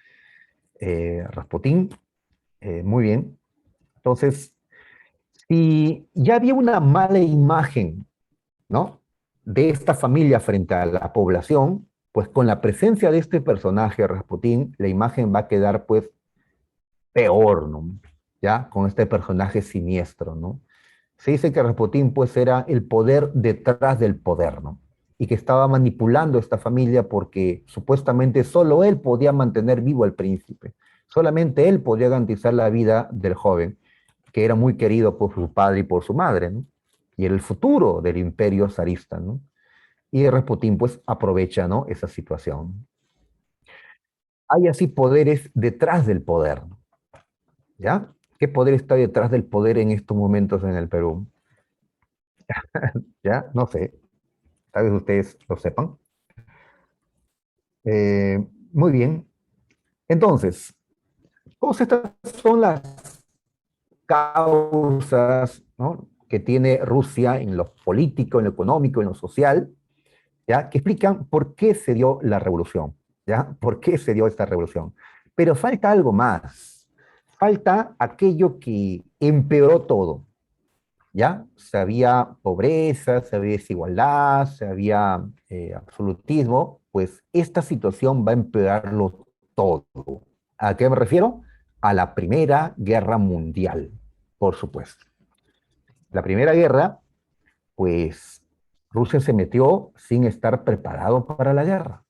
Rasputín, muy bien. Entonces, si ya había una mala imagen, ¿no? De esta familia frente a la población, pues con la presencia de este personaje, Rasputín, la imagen va a quedar pues peor, ¿no? Ya, con este personaje siniestro, ¿no? Se dice que Rasputín pues era el poder detrás del poder, ¿no? Y que estaba manipulando esta familia porque supuestamente solo él podía mantener vivo al príncipe. Solamente él podía garantizar la vida del joven, que era muy querido por su padre y por su madre, ¿no? Y era el futuro del imperio zarista, ¿no? Y Rasputín pues aprovecha, ¿no? Esa situación. Hay así poderes detrás del poder, ¿ya? ¿Qué poder está detrás del poder en estos momentos en el Perú? ¿Ya? No sé, tal vez ustedes lo sepan. Muy bien. Entonces, todas estas son las causas, ¿no? Que tiene Rusia en lo político, en lo económico, en lo social, ¿ya? Que explican por qué se dio la revolución, ¿ya? ¿Por qué se dio esta revolución? Pero falta algo más. Falta aquello que empeoró todo, ¿ya? Se había pobreza, se había desigualdad, se había absolutismo, pues esta situación va a empeorarlo todo. ¿A qué me refiero? A la Primera Guerra Mundial, por supuesto. La Primera Guerra, pues Rusia se metió sin estar preparado para la guerra.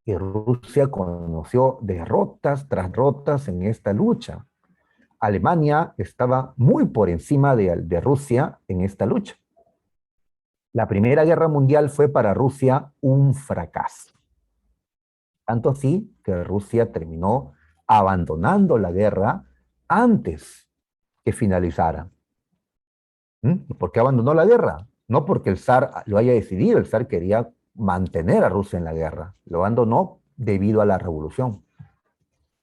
Y Rusia conoció derrotas tras derrotas en esta lucha. Alemania estaba muy por encima de Rusia en esta lucha. La Primera Guerra Mundial fue para Rusia un fracaso. Tanto así que Rusia terminó abandonando la guerra antes que finalizara. ¿Y por qué abandonó la guerra? No porque el zar lo haya decidido, el zar quería mantener a Rusia en la guerra. Lo abandonó debido a la revolución.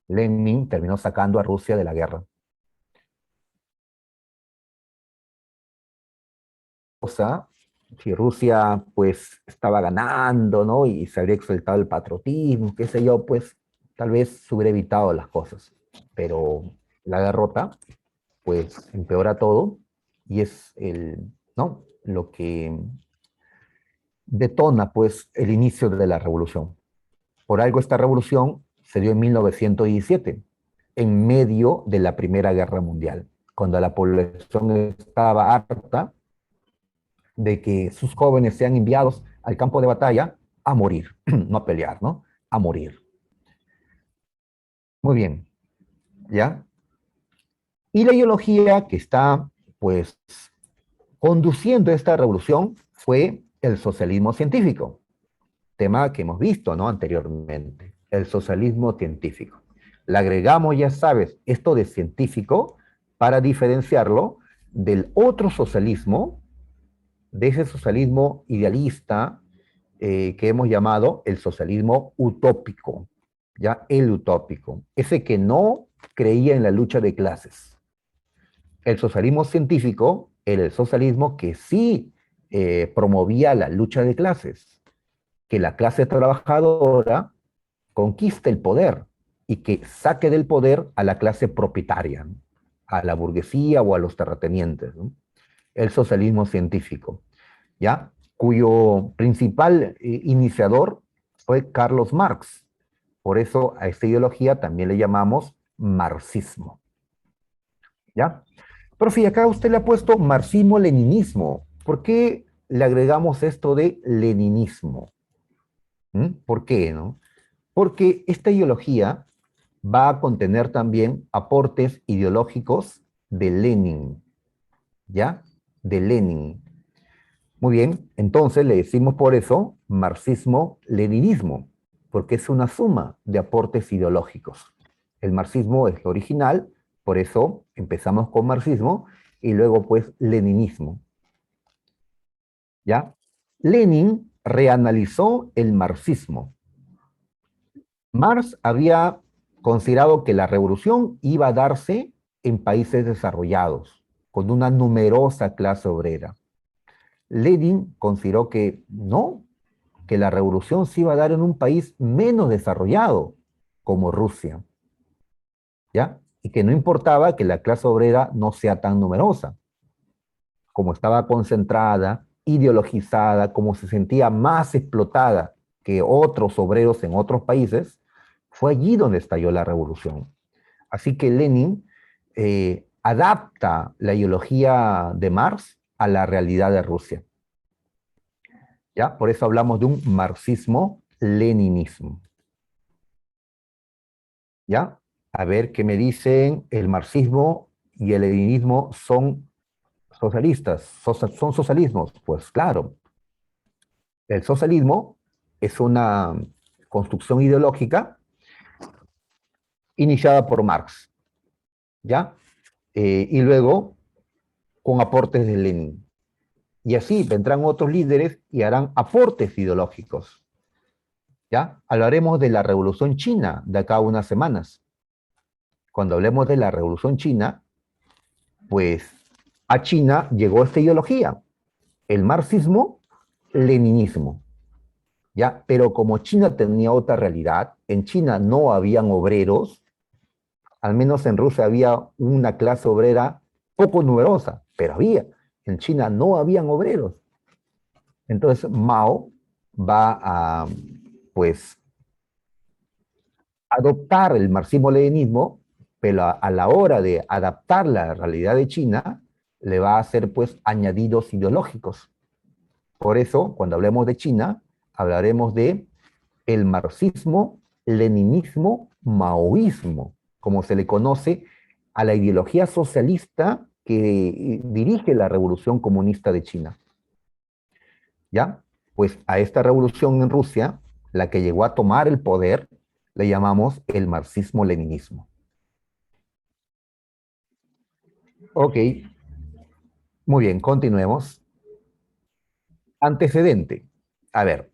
Lenin terminó sacando a Rusia de la guerra. O sea, si Rusia pues estaba ganando, ¿no? Y se habría exaltado el patriotismo, qué sé yo, pues tal vez se hubiera evitado las cosas. Pero la derrota pues empeora todo y es ¿no? Lo que detona pues el inicio de la revolución. Por algo esta revolución se dio en 1917, en medio de la Primera Guerra Mundial, cuando la población estaba harta de que sus jóvenes sean enviados al campo de batalla a morir, no a pelear, ¿no? A morir. Muy bien, ¿ya? Y la ideología que está, pues, conduciendo esta revolución fue el socialismo científico, tema que hemos visto, ¿no? Anteriormente, el socialismo científico. Le agregamos, ya sabes, esto de científico para diferenciarlo del otro socialismo, de ese socialismo idealista que hemos llamado el socialismo utópico, ¿ya? El utópico, ese que no creía en la lucha de clases. El socialismo científico era el socialismo que sí promovía la lucha de clases, que la clase trabajadora conquiste el poder y que saque del poder a la clase propietaria, ¿no? A la burguesía o a los terratenientes, ¿no? El socialismo científico, ¿ya? Cuyo principal iniciador fue Carlos Marx. Por eso a esta ideología también le llamamos marxismo, ¿ya? Profe, y acá usted le ha puesto marxismo-leninismo. ¿Por qué le agregamos esto de leninismo? ¿Por qué, no? Porque esta ideología va a contener también aportes ideológicos de Lenin, ¿ya? De Lenin. Muy bien, entonces le decimos por eso marxismo-leninismo, porque es una suma de aportes ideológicos. El marxismo es lo original, por eso empezamos con marxismo y luego pues leninismo, ¿ya? Lenin reanalizó el marxismo. Marx había considerado que la revolución iba a darse en países desarrollados, con una numerosa clase obrera. Lenin consideró que no, que la revolución se iba a dar en un país menos desarrollado, como Rusia, ¿ya? Y que no importaba que la clase obrera no sea tan numerosa, como estaba concentrada, ideologizada, como se sentía más explotada que otros obreros en otros países, fue allí donde estalló la revolución. Así que Lenin adapta la ideología de Marx a la realidad de Rusia. ¿Ya? Por eso hablamos de un marxismo-leninismo. ¿Ya? A ver qué me dicen, el marxismo y el leninismo son socialistas, son socialismos. Pues claro, el socialismo es una construcción ideológica iniciada por Marx, ¿ya? Y luego con aportes de Lenin. Y así vendrán otros líderes y harán aportes ideológicos, ¿ya? Hablaremos de la Revolución China de acá a unas semanas. Cuando hablemos de la Revolución China, pues a China llegó esta ideología, el marxismo-leninismo, ¿ya? Pero como China tenía otra realidad, en China no habían obreros, al menos en Rusia había una clase obrera poco numerosa, pero había. En China no habían obreros. Entonces Mao va a, pues, adoptar el marxismo-leninismo, pero a la hora de adaptar la realidad de China, le va a hacer, pues, añadidos ideológicos. Por eso, cuando hablemos de China, hablaremos de el marxismo, leninismo, maoísmo, como se le conoce a la ideología socialista que dirige la revolución comunista de China. ¿Ya? Pues a esta revolución en Rusia, la que llegó a tomar el poder, le llamamos el marxismo-leninismo. Ok, muy bien, continuemos. Antecedente. A ver,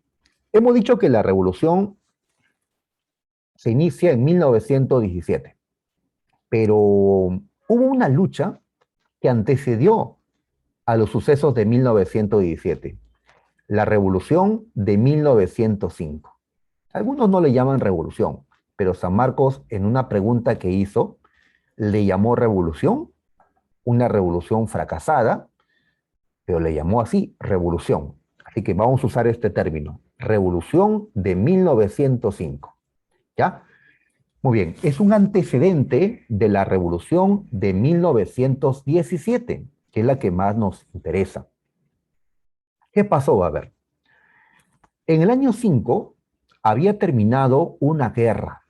hemos dicho que la revolución se inicia en 1917, pero hubo una lucha que antecedió a los sucesos de 1917, la revolución de 1905. Algunos no le llaman revolución, pero San Marcos en una pregunta que hizo le llamó revolución, una revolución fracasada, pero le llamó así, revolución. Así que vamos a usar este término, revolución de 1905. ¿Ya? Muy bien, es un antecedente de la revolución de 1917, que es la que más nos interesa. ¿Qué pasó? A ver, en el año 5 había terminado una guerra,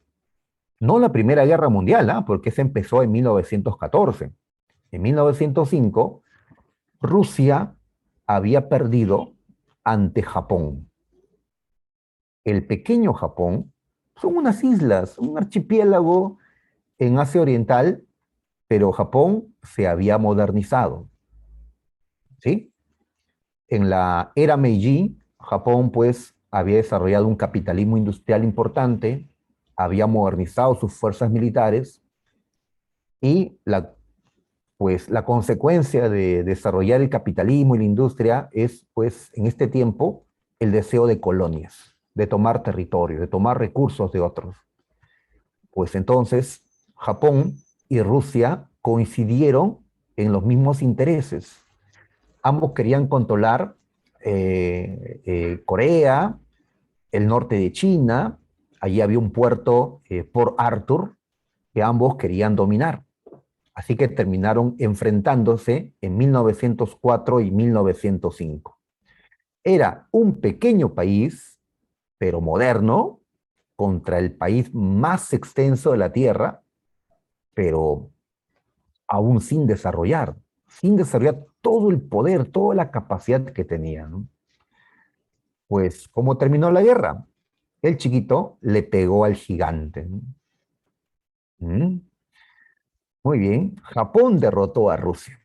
no la Primera Guerra Mundial, ¿eh? Porque se empezó en 1914. En 1905, Rusia había perdido ante Japón. El pequeño Japón son unas islas, un archipiélago en Asia Oriental, pero Japón se había modernizado, ¿sí? En la era Meiji, Japón pues había desarrollado un capitalismo industrial importante, había modernizado sus fuerzas militares y pues, la consecuencia de desarrollar el capitalismo y la industria es pues en este tiempo el deseo de colonias, de tomar territorio, de tomar recursos de otros. Pues entonces Japón y Rusia coincidieron en los mismos intereses. Ambos querían controlar Corea, el norte de China. Allí había un puerto, Port Arthur, que ambos querían dominar. Así que terminaron enfrentándose en 1904 y 1905. Era un pequeño país, pero moderno, contra el país más extenso de la Tierra, pero aún sin desarrollar todo el poder, toda la capacidad que tenía, ¿no? Pues, ¿cómo terminó la guerra? El chiquito le pegó al gigante, ¿no? ¿Mm? Muy bien, Japón derrotó a Rusia.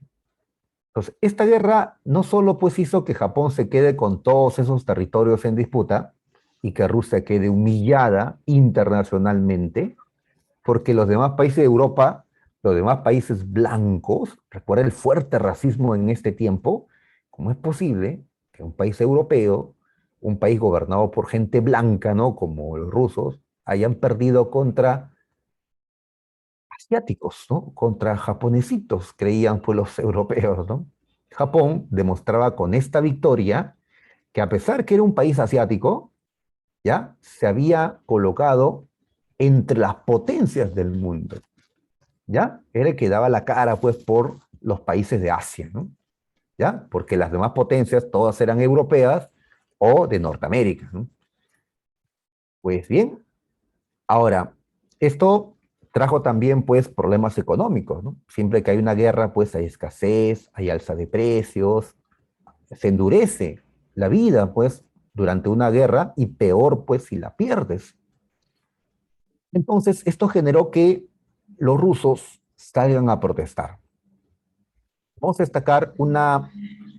Entonces, esta guerra no solo pues hizo que Japón se quede con todos esos territorios en disputa y que Rusia quede humillada internacionalmente, porque los demás países de Europa, los demás países blancos, recuerda el fuerte racismo en este tiempo, ¿cómo es posible que un país europeo, un país gobernado por gente blanca, ¿no? Como los rusos, hayan perdido contra asiáticos, ¿no? Contra japonesitos, creían pues los europeos, ¿no? Japón demostraba con esta victoria que a pesar que era un país asiático, ya se había colocado entre las potencias del mundo. ¿Ya? Era el que daba la cara, pues, por los países de Asia, ¿no? ¿Ya? Porque las demás potencias todas eran europeas o de Norteamérica, ¿no? Pues bien, ahora, esto trajo también, pues, problemas económicos, ¿no? Siempre que hay una guerra, pues, hay escasez, hay alza de precios, se endurece la vida, pues, durante una guerra y peor, pues, si la pierdes. Entonces, esto generó que los rusos salgan a protestar. Vamos a destacar una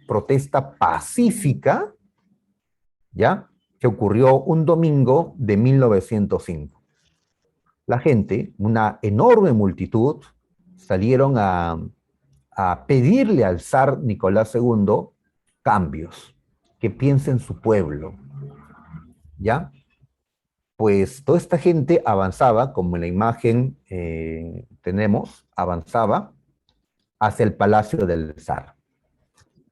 protesta pacífica, ¿ya? Que ocurrió un domingo de 1905. La gente, una enorme multitud, salieron a pedirle al zar Nicolás II cambios, que piense en su pueblo, ¿ya? Pues toda esta gente avanzaba, como en la imagen tenemos, avanzaba hacia el palacio del zar.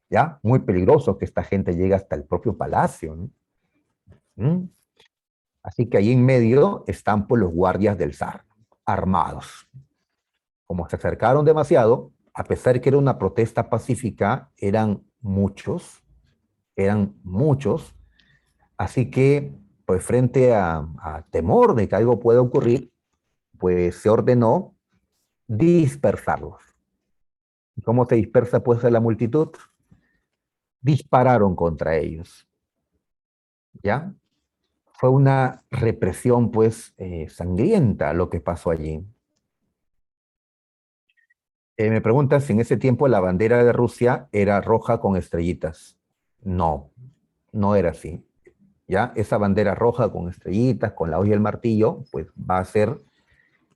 ¿Ya? Muy peligroso que esta gente llegue hasta el propio palacio, ¿no? ¿Mm? Así que ahí en medio están pues los guardias del zar, armados. Como se acercaron demasiado, a pesar que era una protesta pacífica, eran muchos, así que pues frente a temor de que algo pueda ocurrir, pues se ordenó dispersarlos. ¿Cómo se dispersa pues a la multitud? Dispararon contra ellos, ¿ya? Fue una represión, pues, sangrienta lo que pasó allí. Me preguntan si en ese tiempo la bandera de Rusia era roja con estrellitas. No, no era así. ¿Ya? Esa bandera roja con estrellitas, con la hoja y el martillo, pues va a ser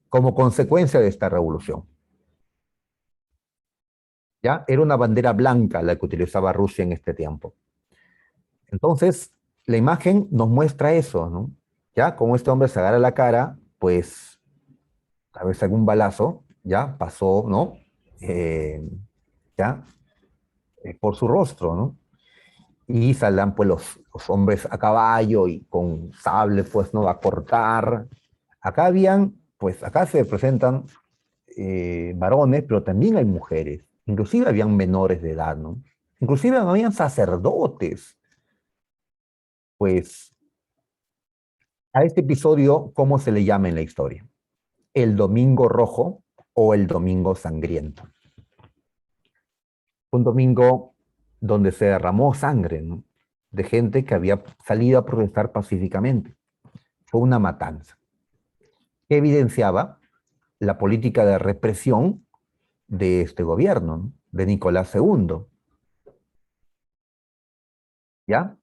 como consecuencia de esta revolución. ¿Ya? Era una bandera blanca la que utilizaba Rusia en este tiempo. Entonces, la imagen nos muestra eso, ¿no? Ya, como este hombre se agarra la cara, pues a veces algún balazo, ya pasó, ¿no? Eh, ya, por su rostro, ¿no? Y saldrán pues los hombres a caballo y con sable, pues, ¿no? A cortar. Acá habían, pues, acá se presentan varones, pero también hay mujeres. Inclusive habían menores de edad, ¿no? Inclusive habían sacerdotes. Pues, a este episodio, ¿cómo se le llama en la historia? El Domingo Rojo o el Domingo Sangriento. Un domingo donde se derramó sangre, ¿no? De gente que había salido a protestar pacíficamente. Fue una matanza. ¿Qué evidenciaba? la política de represión de este gobierno, ¿no? De Nicolás II, ¿ya?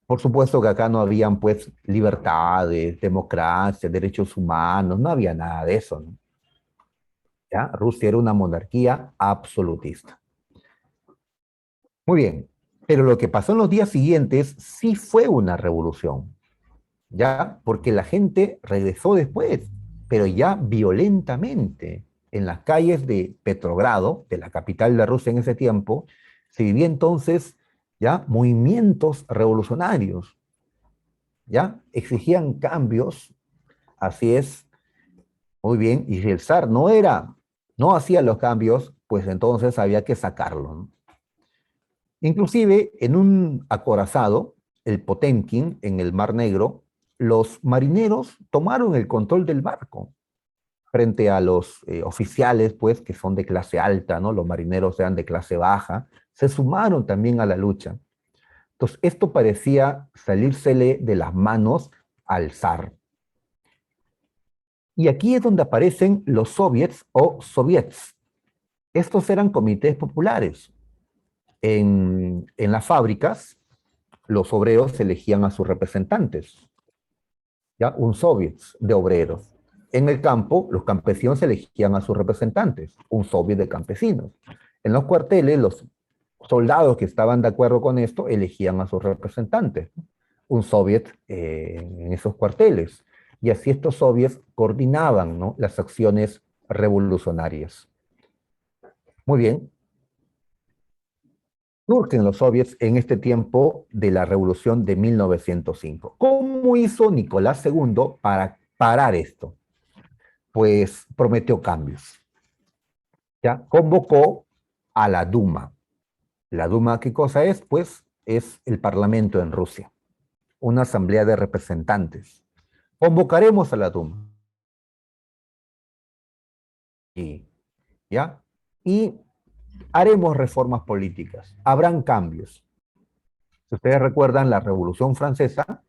Por supuesto que acá no habían, pues, libertades, democracia, derechos humanos, no había nada de eso, ¿no? ¿Ya? Rusia era una monarquía absolutista. Muy bien, pero lo que pasó en los días siguientes sí fue una revolución, ¿ya? Porque la gente regresó después, pero ya violentamente. En las calles de Petrogrado, de la capital de Rusia en ese tiempo, se vivía entonces ya movimientos revolucionarios, ¿ya? Exigían cambios, así es, muy bien, y si el zar no hacía los cambios, pues entonces había que sacarlo, ¿no? Inclusive en un acorazado, el Potemkin, en el Mar Negro, los marineros tomaron el control del barco frente a los oficiales, pues, que son de clase alta, ¿no? Los marineros eran de clase baja, se sumaron también a la lucha. Entonces, esto parecía salírsele de las manos al zar. Y aquí es donde aparecen los soviets o soviets. Estos eran comités populares. En las fábricas, los obreros elegían a sus representantes, ¿ya? Un soviet de obreros. En el campo, los campesinos elegían a sus representantes, un soviet de campesinos. En los cuarteles, los soldados que estaban de acuerdo con esto elegían a sus representantes, un soviet en esos cuarteles. Y así estos soviets coordinaban, ¿no?, las acciones revolucionarias. Muy bien, surgen los soviets en este tiempo de la revolución de 1905. ¿Cómo hizo Nicolás II para parar esto? Pues prometió cambios. ¿Ya? Convocó a la Duma. ¿La Duma qué cosa es? Pues es el parlamento en Rusia, una asamblea de representantes. Convocaremos a la Duma. Y, ¿ya? Y haremos reformas políticas. Habrán cambios. Si ustedes recuerdan la Revolución Francesa,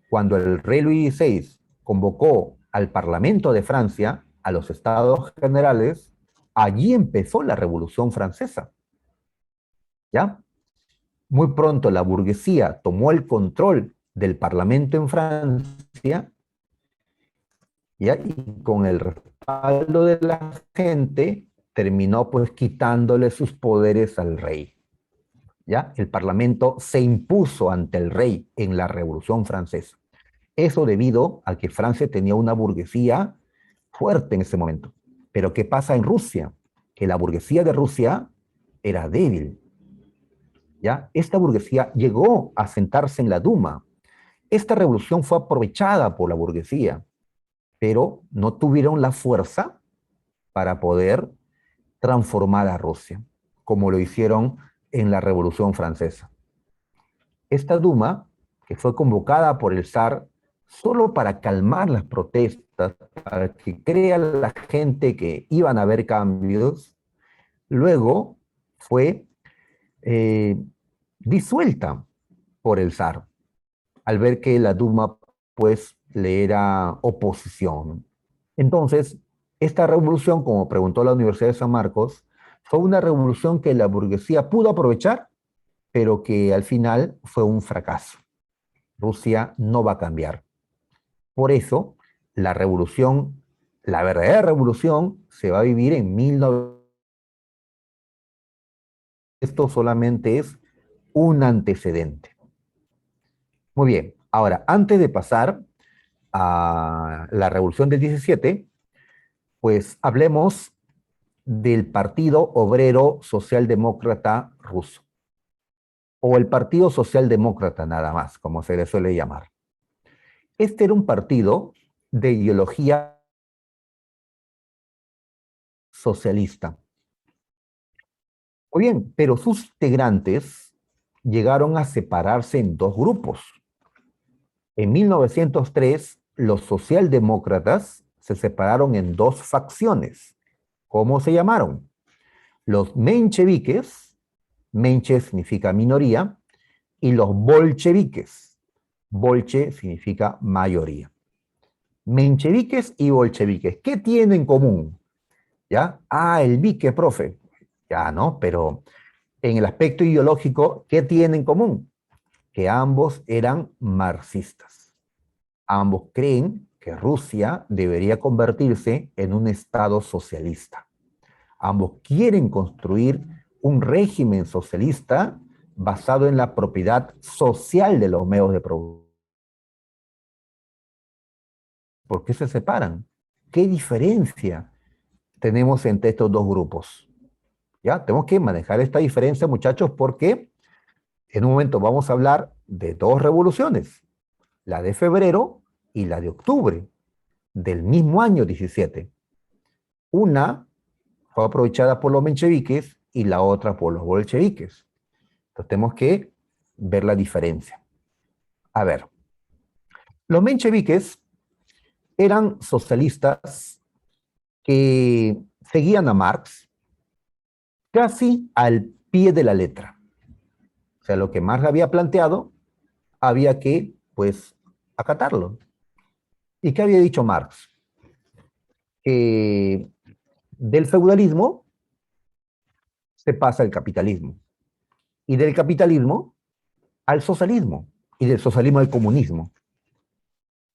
cuando el rey Luis XVI convocó al Parlamento de Francia, a los Estados Generales, allí empezó la Revolución Francesa, ¿ya? Muy pronto la burguesía tomó el control del Parlamento en Francia, ¿ya? Y con el respaldo de la gente terminó pues quitándole sus poderes al rey, ¿ya? El Parlamento se impuso ante el rey en la Revolución Francesa. Eso debido a que Francia tenía una burguesía fuerte en ese momento. Pero ¿qué pasa en Rusia? Que la burguesía de Rusia era débil, ¿ya? Esta burguesía llegó a sentarse en la Duma. Esta revolución fue aprovechada por la burguesía, pero no tuvieron la fuerza para poder transformar a Rusia, como lo hicieron en la Revolución Francesa. Esta Duma, que fue convocada por el zar solo para calmar las protestas, para que crea la gente que iban a haber cambios, luego fue eh, disuelta por el zar, al ver que la Duma pues le era oposición. Entonces, esta revolución, como preguntó la Universidad de San Marcos, fue una revolución que la burguesía pudo aprovechar, pero que al final fue un fracaso. Rusia no va a cambiar. Por eso, la revolución, la verdadera revolución, se va a vivir en 1900. Esto solamente es un antecedente. Muy bien, ahora, antes de pasar a la revolución del 17, pues hablemos del Partido Obrero Socialdemócrata Ruso, o el Partido Socialdemócrata nada más, como se le suele llamar. Este era un partido de ideología socialista. Muy bien, pero sus integrantes llegaron a separarse en dos grupos. En 1903, los socialdemócratas se separaron en dos facciones. ¿Cómo se llamaron? Los mencheviques, menche significa minoría, y los bolcheviques. Bolche significa mayoría. Mencheviques y bolcheviques, ¿qué tienen en común? ¿Ya? Ah, el bique, profe. Ya, ¿no? Pero en el aspecto ideológico, ¿qué tienen en común? Que ambos eran marxistas. Ambos creen que Rusia debería convertirse en un estado socialista. Ambos quieren construir un régimen socialista basado en la propiedad social de los medios de producción. ¿Por qué se separan? ¿Qué diferencia tenemos entre estos dos grupos? ¿Ya? Tenemos que manejar esta diferencia, muchachos, porque en un momento vamos a hablar de dos revoluciones, la de febrero y la de octubre del mismo año 17. Una fue aprovechada por los mencheviques y la otra por los bolcheviques. Entonces tenemos que ver la diferencia. A ver, los mencheviques eran socialistas que seguían a Marx casi al pie de la letra. O sea, lo que Marx había planteado había que, pues, acatarlo. ¿Y qué había dicho Marx? Que del feudalismo se pasa al capitalismo y del capitalismo al socialismo y del socialismo al comunismo.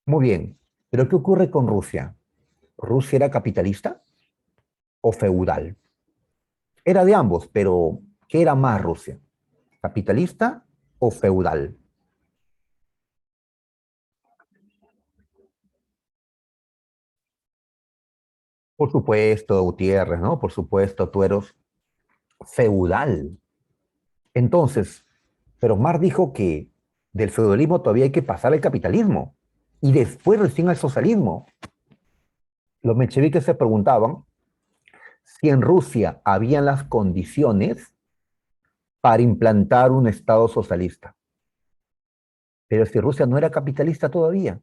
Muy bien, pero ¿qué ocurre con Rusia? ¿Rusia era capitalista o feudal? Era de ambos, pero ¿qué era más Rusia? ¿Capitalista o feudal? Por supuesto, Gutiérrez, ¿no? Por supuesto, tú eres feudal. Entonces, pero Marx dijo que del feudalismo todavía hay que pasar al capitalismo y después recién al socialismo. Los mencheviques se preguntaban si en Rusia habían las condiciones para implantar un Estado socialista. Pero si Rusia no era capitalista todavía,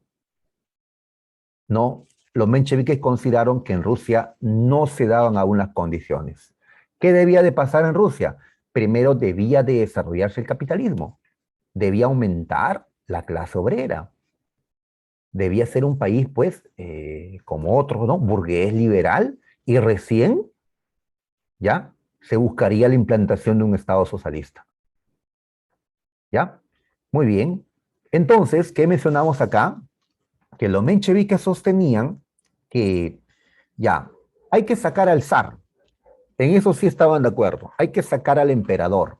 no, los mencheviques consideraron que en Rusia no se daban aún las condiciones. ¿Qué debía de pasar en Rusia? Primero debía de desarrollarse el capitalismo, debía aumentar la clase obrera, debía ser un país, pues, como otros, ¿no? Burgués, liberal, y recién, ¿ya? Se buscaría la implantación de un Estado socialista, ¿ya? Muy bien. Entonces, ¿qué mencionamos acá? Que los mencheviques sostenían que, ya, hay que sacar al zar. En eso sí estaban de acuerdo. Hay que sacar al emperador,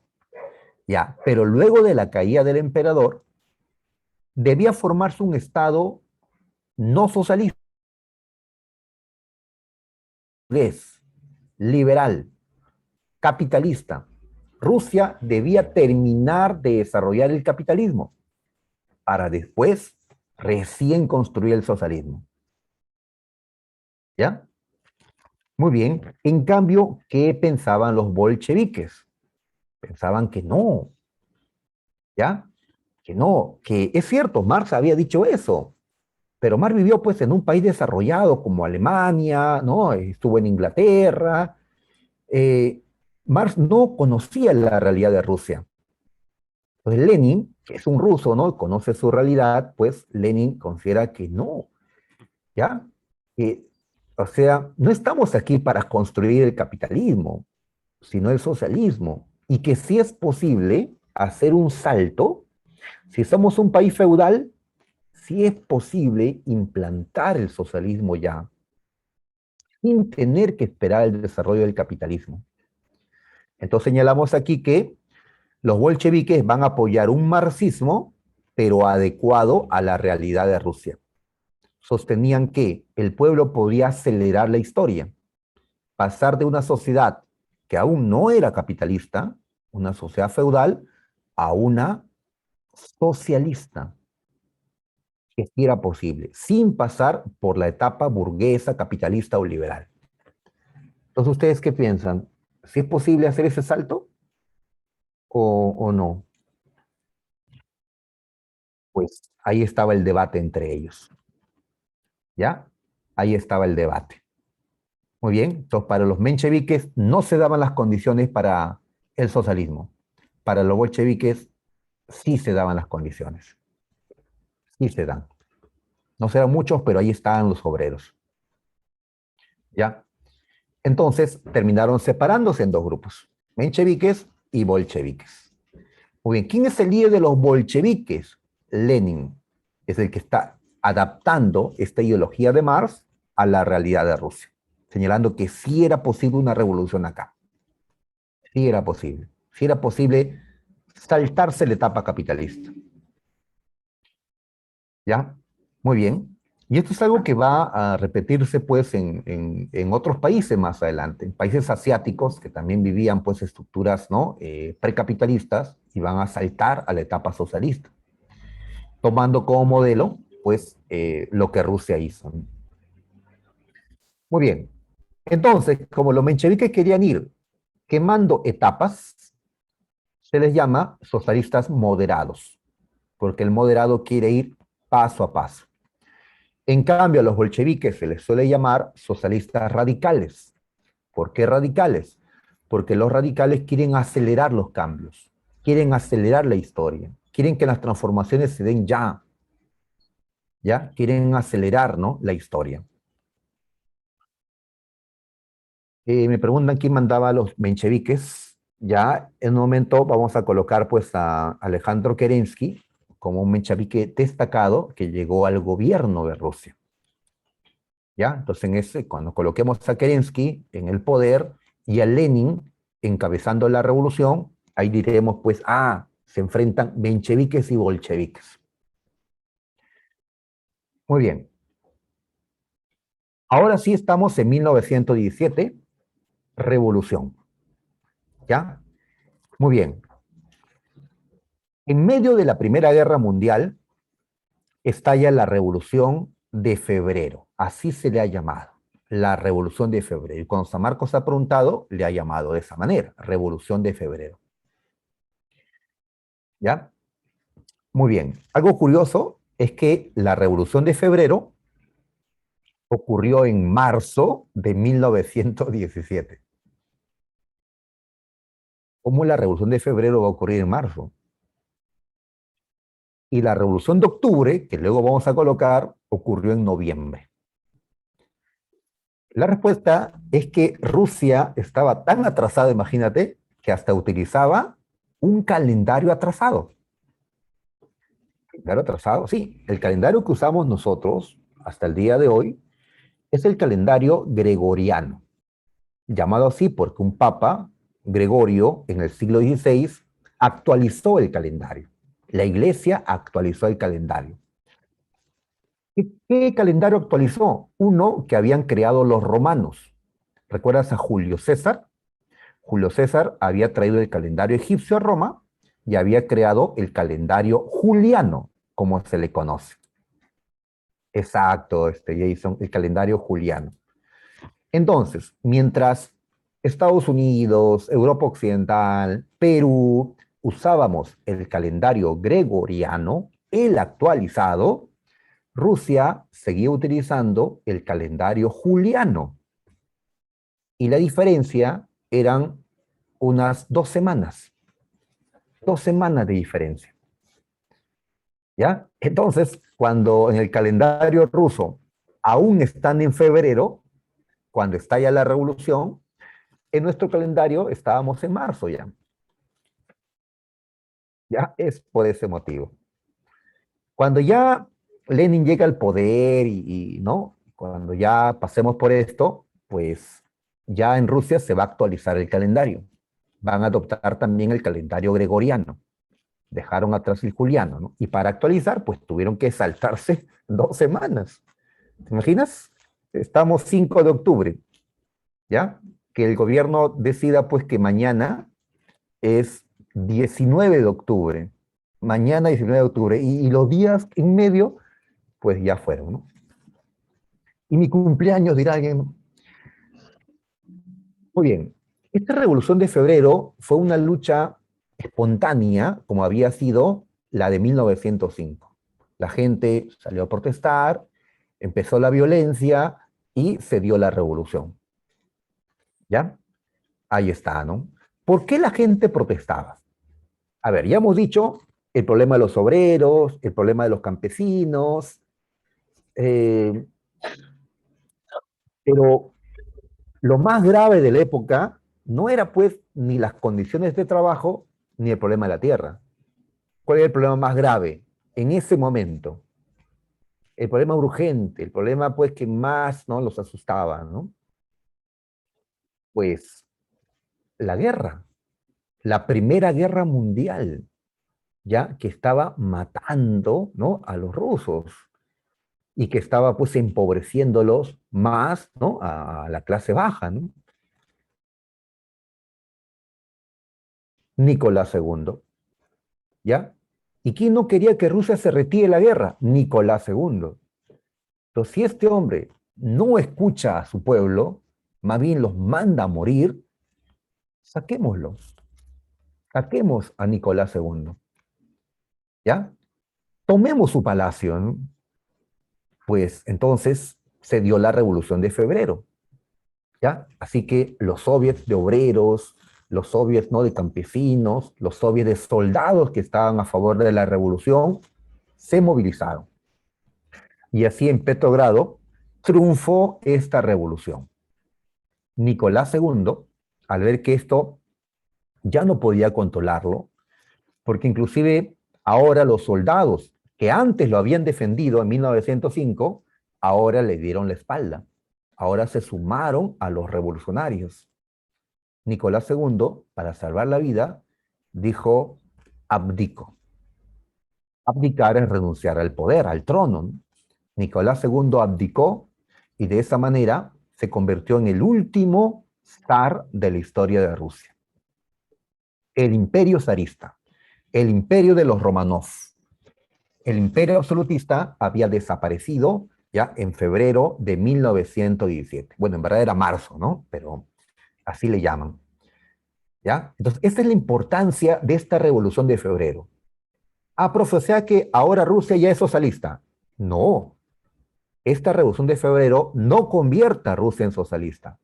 ¿ya? Pero luego de la caída del emperador, debía formarse un Estado no socialista, liberal, capitalista. Rusia debía terminar de desarrollar el capitalismo para después recién construir el socialismo. ¿Ya? Muy bien. En cambio, ¿qué pensaban los bolcheviques? Pensaban que no, ¿ya? Que no, que es cierto, Marx había dicho eso, pero Marx vivió pues en un país desarrollado como Alemania, ¿no? Estuvo en Inglaterra. Eh, Marx no conocía la realidad de Rusia. Pues Lenin, que es un ruso, ¿no? Conoce su realidad, pues Lenin considera que no, ¿ya? Que, o sea, no estamos aquí para construir el capitalismo, sino el socialismo, y que sí es posible hacer un salto. Si somos un país feudal, sí es posible implantar el socialismo ya, sin tener que esperar el desarrollo del capitalismo. Entonces señalamos aquí que los bolcheviques van a apoyar un marxismo, pero adecuado a la realidad de Rusia. Sostenían que el pueblo podía acelerar la historia, pasar de una sociedad que aún no era capitalista, una sociedad feudal, a una socialista, que sí era posible, sin pasar por la etapa burguesa, capitalista o liberal. Entonces, ¿ustedes qué piensan? ¿Si es posible hacer ese salto o no? Pues ahí estaba el debate entre ellos, ¿ya? Ahí estaba el debate. Muy bien, entonces para los mencheviques no se daban las condiciones para el socialismo. Para los bolcheviques sí se daban las condiciones, sí se dan. No serán muchos, pero ahí estaban los obreros. ¿Ya? Entonces terminaron separándose en dos grupos, mencheviques y bolcheviques. Muy bien, ¿quién es el líder de los bolcheviques? Lenin. Es el que está adaptando esta ideología de Marx a la realidad de Rusia, señalando que sí era posible una revolución acá. Sí era posible. Sí era posible saltarse la etapa capitalista. ¿Ya? Muy bien. Y esto es algo que va a repetirse pues en otros países más adelante, en países asiáticos que también vivían pues estructuras, ¿no? Precapitalistas y van a saltar a la etapa socialista, tomando como modelo pues lo que Rusia hizo. Muy bien. Entonces, como los mencheviques querían ir quemando etapas, se les llama socialistas moderados, porque el moderado quiere ir paso a paso. En cambio, a los bolcheviques se les suele llamar socialistas radicales. ¿Por qué radicales? Porque los radicales quieren acelerar los cambios, quieren acelerar la historia, quieren que las transformaciones se den ya, ¿ya? Quieren acelerar, ¿no? La historia. Me preguntan quién mandaba a los mencheviques. Ya en un momento vamos a colocar pues a Alejandro Kerensky como un menchevique destacado que llegó al gobierno de Rusia. ¿Ya? Entonces, cuando coloquemos a Kerensky en el poder y a Lenin encabezando la revolución, ahí diremos, pues, se enfrentan mencheviques y bolcheviques. Muy bien. Ahora sí estamos en 1917, revolución. ¿Ya? Muy bien. En medio de la Primera Guerra Mundial estalla la Revolución de Febrero. Así se le ha llamado. La Revolución de Febrero. Y cuando San Marcos ha preguntado, le ha llamado de esa manera, Revolución de Febrero. ¿Ya? Muy bien. Algo curioso es que la Revolución de Febrero ocurrió en marzo de 1917. ¿Cómo la Revolución de Febrero va a ocurrir en marzo? Y la Revolución de Octubre, que luego vamos a colocar, ocurrió en noviembre. La respuesta es que Rusia estaba tan atrasada, imagínate, que hasta utilizaba un calendario atrasado. ¿Calendario atrasado? Sí, el calendario que usamos nosotros hasta el día de hoy es el calendario gregoriano, llamado así porque un papa, Gregorio, en el siglo XVI, actualizó el calendario. La iglesia actualizó el calendario. ¿Qué calendario actualizó? Uno que habían creado los romanos. ¿Recuerdas a Julio César? Julio César había traído el calendario egipcio a Roma y había creado el calendario juliano, como se le conoce. Exacto, Jason, el calendario juliano. Entonces, mientras Estados Unidos, Europa Occidental, Perú, usábamos el calendario gregoriano, el actualizado, Rusia seguía utilizando el calendario juliano. Y la diferencia eran unas 2 semanas, 2 semanas de diferencia. ¿Ya? Entonces, cuando en el calendario ruso aún están en febrero, cuando estalla la revolución, en nuestro calendario estábamos en marzo ya. Ya es por ese motivo. Cuando ya Lenin llega al poder ¿no? Cuando ya pasemos por esto, pues ya en Rusia se va a actualizar el calendario. Van a adoptar también el calendario gregoriano. Dejaron atrás el juliano, ¿no? Y para actualizar, pues tuvieron que saltarse 2 semanas. ¿Te imaginas? Estamos 5 de octubre, ¿ya? Que el gobierno decida, pues, que mañana es 19 de octubre. Mañana 19 de octubre. Y los días en medio, pues ya fueron, ¿no? Y mi cumpleaños, dirá alguien. Muy bien. Esta revolución de febrero fue una lucha espontánea, como había sido la de 1905. La gente salió a protestar, empezó la violencia y se dio la revolución. ¿Ya? Ahí está, ¿no? ¿Por qué la gente protestaba? A ver, ya hemos dicho el problema de los obreros, el problema de los campesinos, Eh, pero lo más grave de la época no era pues ni las condiciones de trabajo ni el problema de la tierra. ¿Cuál era el problema más grave en ese momento? El problema urgente, el problema pues que más, ¿no?, los asustaba, ¿no? Pues la guerra, la Primera Guerra Mundial, ya que estaba matando, ¿no?, a los rusos y que estaba pues empobreciéndolos más, ¿no?, a la clase baja, ¿no? Nicolás II, ¿ya? ¿Y quién no quería que Rusia se retire de la guerra? Nicolás II. Entonces, si este hombre no escucha a su pueblo, más bien los manda a morir, saquémoslo, saquemos a Nicolás II, ¿ya? Tomemos su palacio, ¿no? Pues entonces se dio la Revolución de Febrero, ¿ya? Así que los soviets de obreros, los soviets, ¿no?, de campesinos, los soviets de soldados que estaban a favor de la revolución, se movilizaron. Y así en Petrogrado triunfó esta revolución. Nicolás II, al ver que esto ya no podía controlarlo, porque inclusive ahora los soldados que antes lo habían defendido en 1905, ahora le dieron la espalda. Ahora se sumaron a los revolucionarios. Nicolás II, para salvar la vida, dijo, abdico. Abdicar es renunciar al poder, al trono, ¿no? Nicolás II abdicó y de esa manera se convirtió en el último zar de la historia de Rusia. El imperio zarista, el imperio de los Romanov. El imperio absolutista había desaparecido ya en febrero de 1917. Bueno, en verdad era marzo, ¿no? Pero así le llaman. ¿Ya? Entonces, esta es la importancia de esta revolución de febrero. Ah, profe, o sea que ahora Rusia ya es socialista. No, esta revolución de febrero no convierte a Rusia en socialista.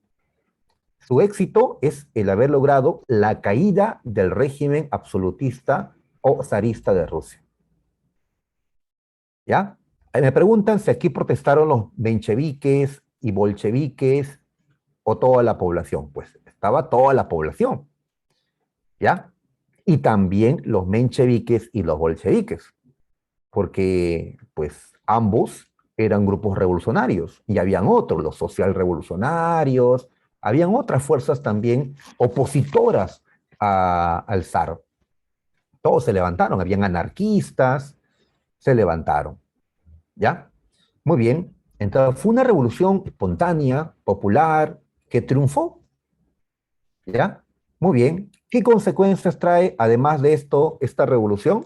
Su éxito es el haber logrado la caída del régimen absolutista o zarista de Rusia. ¿Ya? Me preguntan si aquí protestaron los mencheviques y bolcheviques o toda la población. Pues estaba toda la población, ¿ya? Y también los mencheviques y los bolcheviques, porque pues ambos eran grupos revolucionarios y habían otros, los social revolucionarios, habían otras fuerzas también opositoras al zar. Todos se levantaron, habían anarquistas, se levantaron, ¿ya? Muy bien, entonces fue una revolución espontánea, popular, que triunfó, ¿ya? Muy bien, ¿qué consecuencias trae además de esto esta revolución?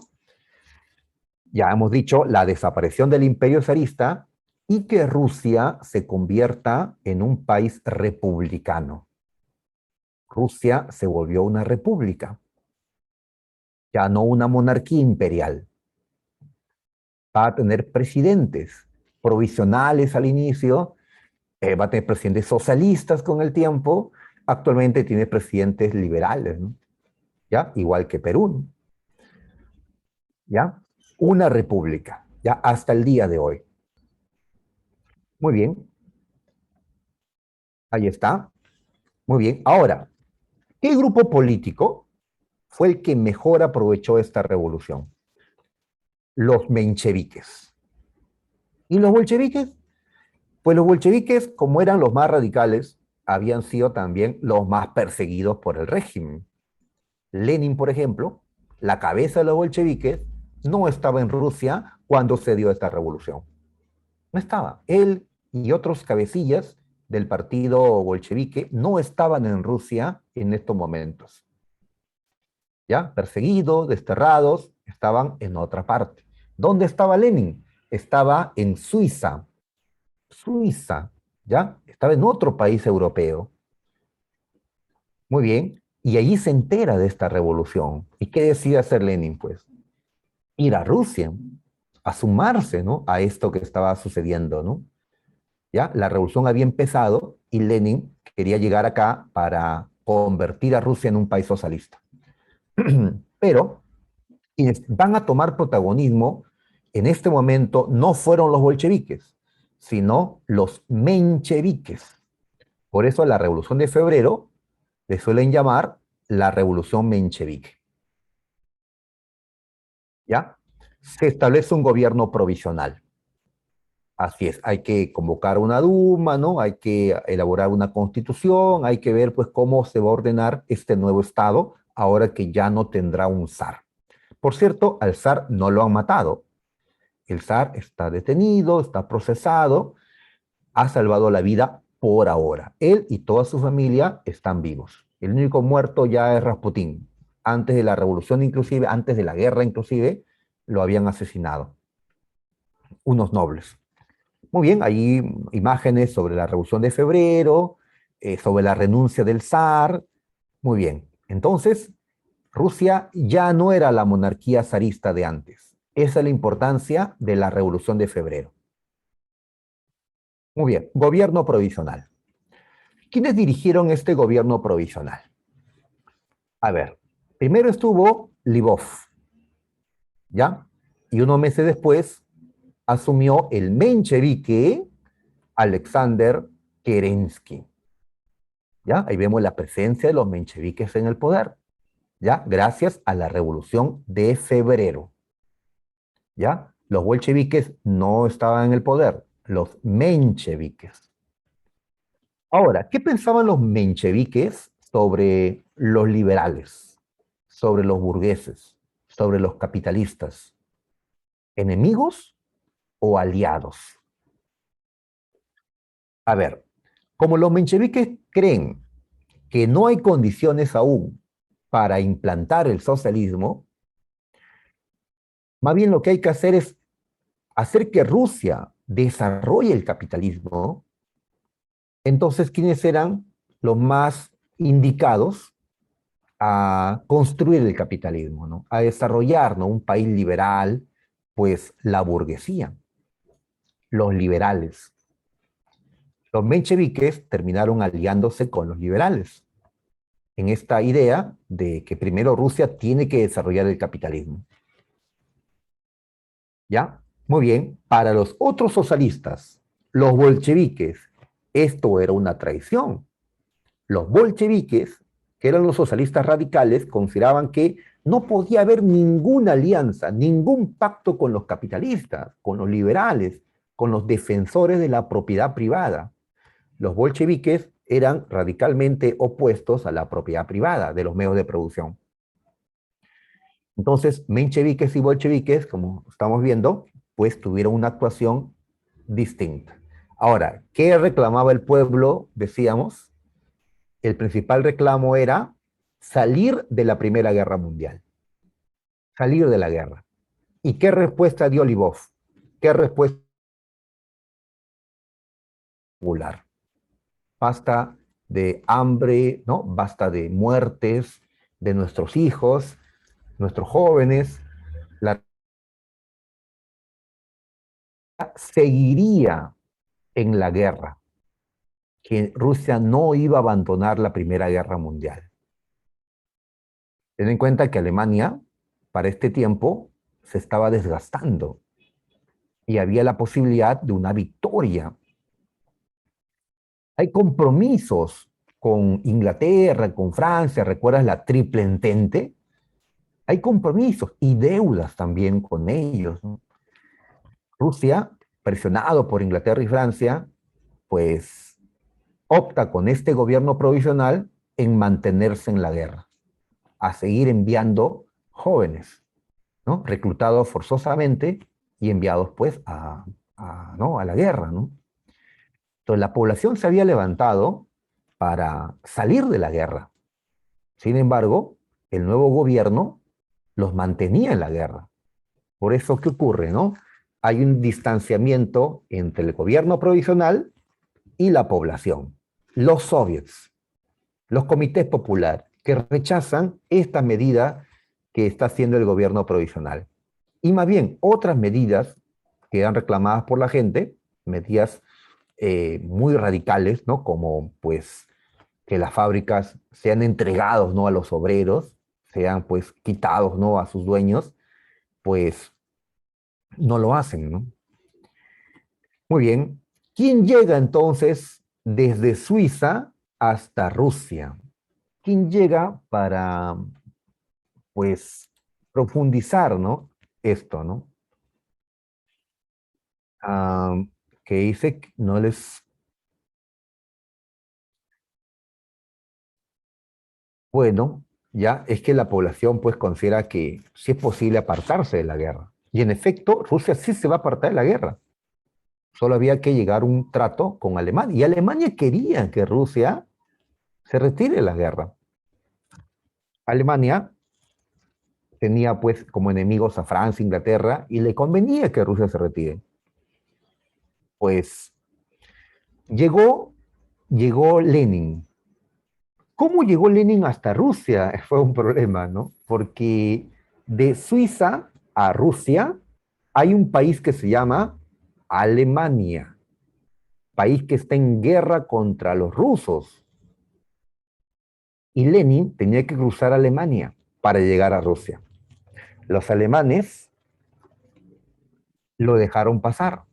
Ya hemos dicho, la desaparición del imperio zarista y que Rusia se convierta en un país republicano. Rusia se volvió una república, ya no una monarquía imperial. Va a tener presidentes provisionales al inicio, va a tener presidentes socialistas con el tiempo, actualmente tiene presidentes liberales, ¿no? ¿Ya? Igual que Perú, ¿no? ¿Ya? Una república, ya hasta el día de hoy. Muy bien, ahí está. Muy bien, ahora, ¿qué grupo político fue el que mejor aprovechó esta revolución? Los mencheviques. ¿Y los bolcheviques? Pues los bolcheviques, como eran los más radicales, habían sido también los más perseguidos por el régimen. Lenin, por ejemplo, la cabeza de los bolcheviques, no estaba en Rusia cuando se dio esta revolución. No estaba. Él y otros cabecillas del partido bolchevique no estaban en Rusia en estos momentos. ¿Ya? Perseguidos, desterrados, estaban en otra parte. ¿Dónde estaba Lenin? Estaba en Suiza. Suiza, ¿ya? Estaba en otro país europeo. Muy bien. Y allí se entera de esta revolución. ¿Y qué decide hacer Lenin? Pues ir a Rusia, a sumarse, ¿no?, a esto que estaba sucediendo, ¿no? ¿Ya? La revolución había empezado y Lenin quería llegar acá para convertir a Rusia en un país socialista. Pero quienes van a tomar protagonismo en este momento no fueron los bolcheviques, sino los mencheviques. Por eso a la Revolución de Febrero le suelen llamar la Revolución Menchevique. ¿Ya? Se establece un gobierno provisional. Así es, hay que convocar una Duma, ¿no? Hay que elaborar una constitución, hay que ver pues cómo se va a ordenar este nuevo Estado ahora que ya no tendrá un zar. Por cierto, al zar no lo han matado. El zar está detenido, está procesado, ha salvado la vida por ahora. Él y toda su familia están vivos. El único muerto ya es Rasputín. Antes de la revolución inclusive, antes de la guerra inclusive, lo habían asesinado unos nobles. Muy bien, hay imágenes sobre la Revolución de Febrero, sobre la renuncia del zar. Muy bien. Entonces, Rusia ya no era la monarquía zarista de antes. Esa es la importancia de la Revolución de Febrero. Muy bien, gobierno provisional. ¿Quiénes dirigieron este gobierno provisional? A ver, primero estuvo Lvov, ¿ya? Y unos meses después asumió el menchevique Alexander Kerensky. ¿Ya? Ahí vemos la presencia de los mencheviques en el poder, ¿ya? Gracias a la Revolución de Febrero, ¿ya? Los bolcheviques no estaban en el poder, los mencheviques. Ahora, ¿qué pensaban los mencheviques sobre los liberales, sobre los burgueses, sobre los capitalistas? ¿Enemigos o aliados? A ver, como los mencheviques creen que no hay condiciones aún para implantar el socialismo, más bien lo que hay que hacer es hacer que Rusia desarrolle el capitalismo. Entonces, ¿quiénes serán los más indicados a construir el capitalismo, ¿no? A desarrollar, ¿no? Un país liberal? Pues la burguesía, los liberales. Los mencheviques terminaron aliándose con los liberales en esta idea de que primero Rusia tiene que desarrollar el capitalismo. ¿Ya? Muy bien, para los otros socialistas, los bolcheviques, esto era una traición. Los bolcheviques, que eran los socialistas radicales, consideraban que no podía haber ninguna alianza, ningún pacto con los capitalistas, con los liberales, con los defensores de la propiedad privada. Los bolcheviques eran radicalmente opuestos a la propiedad privada de los medios de producción. Entonces, mencheviques y bolcheviques, como estamos viendo, pues tuvieron una actuación distinta. Ahora, ¿qué reclamaba el pueblo? Decíamos, el principal reclamo era salir de la Primera Guerra Mundial, salir de la guerra. ¿Y qué respuesta dio Lvov? ¿Qué respuesta popular? Basta de hambre, ¿no? Basta de muertes de nuestros hijos, nuestros jóvenes. La seguiría en la guerra, que Rusia no iba a abandonar la Primera Guerra Mundial. Ten en cuenta que Alemania, para este tiempo, se estaba desgastando y había la posibilidad de una victoria. Hay compromisos con Inglaterra, con Francia, ¿recuerdas la Triple Entente? Hay compromisos y deudas también con ellos, ¿no? Rusia, presionado por Inglaterra y Francia, pues opta con este gobierno provisional en mantenerse en la guerra, a seguir enviando jóvenes, ¿no? Reclutados forzosamente y enviados pues ¿no? a la guerra, ¿no? Entonces la población se había levantado para salir de la guerra. Sin embargo, el nuevo gobierno los mantenía en la guerra. Por eso, ¿qué ocurre, no? Hay un distanciamiento entre el gobierno provisional y la población. Los soviets, los comités populares, que rechazan esta medida que está haciendo el gobierno provisional. Y más bien, otras medidas que eran reclamadas por la gente, medidas muy radicales, ¿no? Como pues que las fábricas sean entregados, ¿no? A los obreros, sean pues quitados, ¿no? A sus dueños, pues no lo hacen, ¿no? Muy bien. ¿Quién llega entonces desde Suiza hasta Rusia? ¿Quién llega para, pues, profundizar, ¿no? Esto, ¿no? Ah, que dice que no les, bueno, ya es que la población pues considera que sí es posible apartarse de la guerra. Y en efecto, Rusia sí se va a apartar de la guerra. Solo había que llegar a un trato con Alemania. Y Alemania quería que Rusia se retire de la guerra. Alemania tenía pues como enemigos a Francia, Inglaterra, y le convenía que Rusia se retire. Pues llegó Lenin. ¿Cómo llegó Lenin hasta Rusia? Fue un problema, ¿no? Porque de Suiza a Rusia hay un país que se llama Alemania, país que está en guerra contra los rusos. Y Lenin tenía que cruzar Alemania para llegar a Rusia. Los alemanes lo dejaron pasar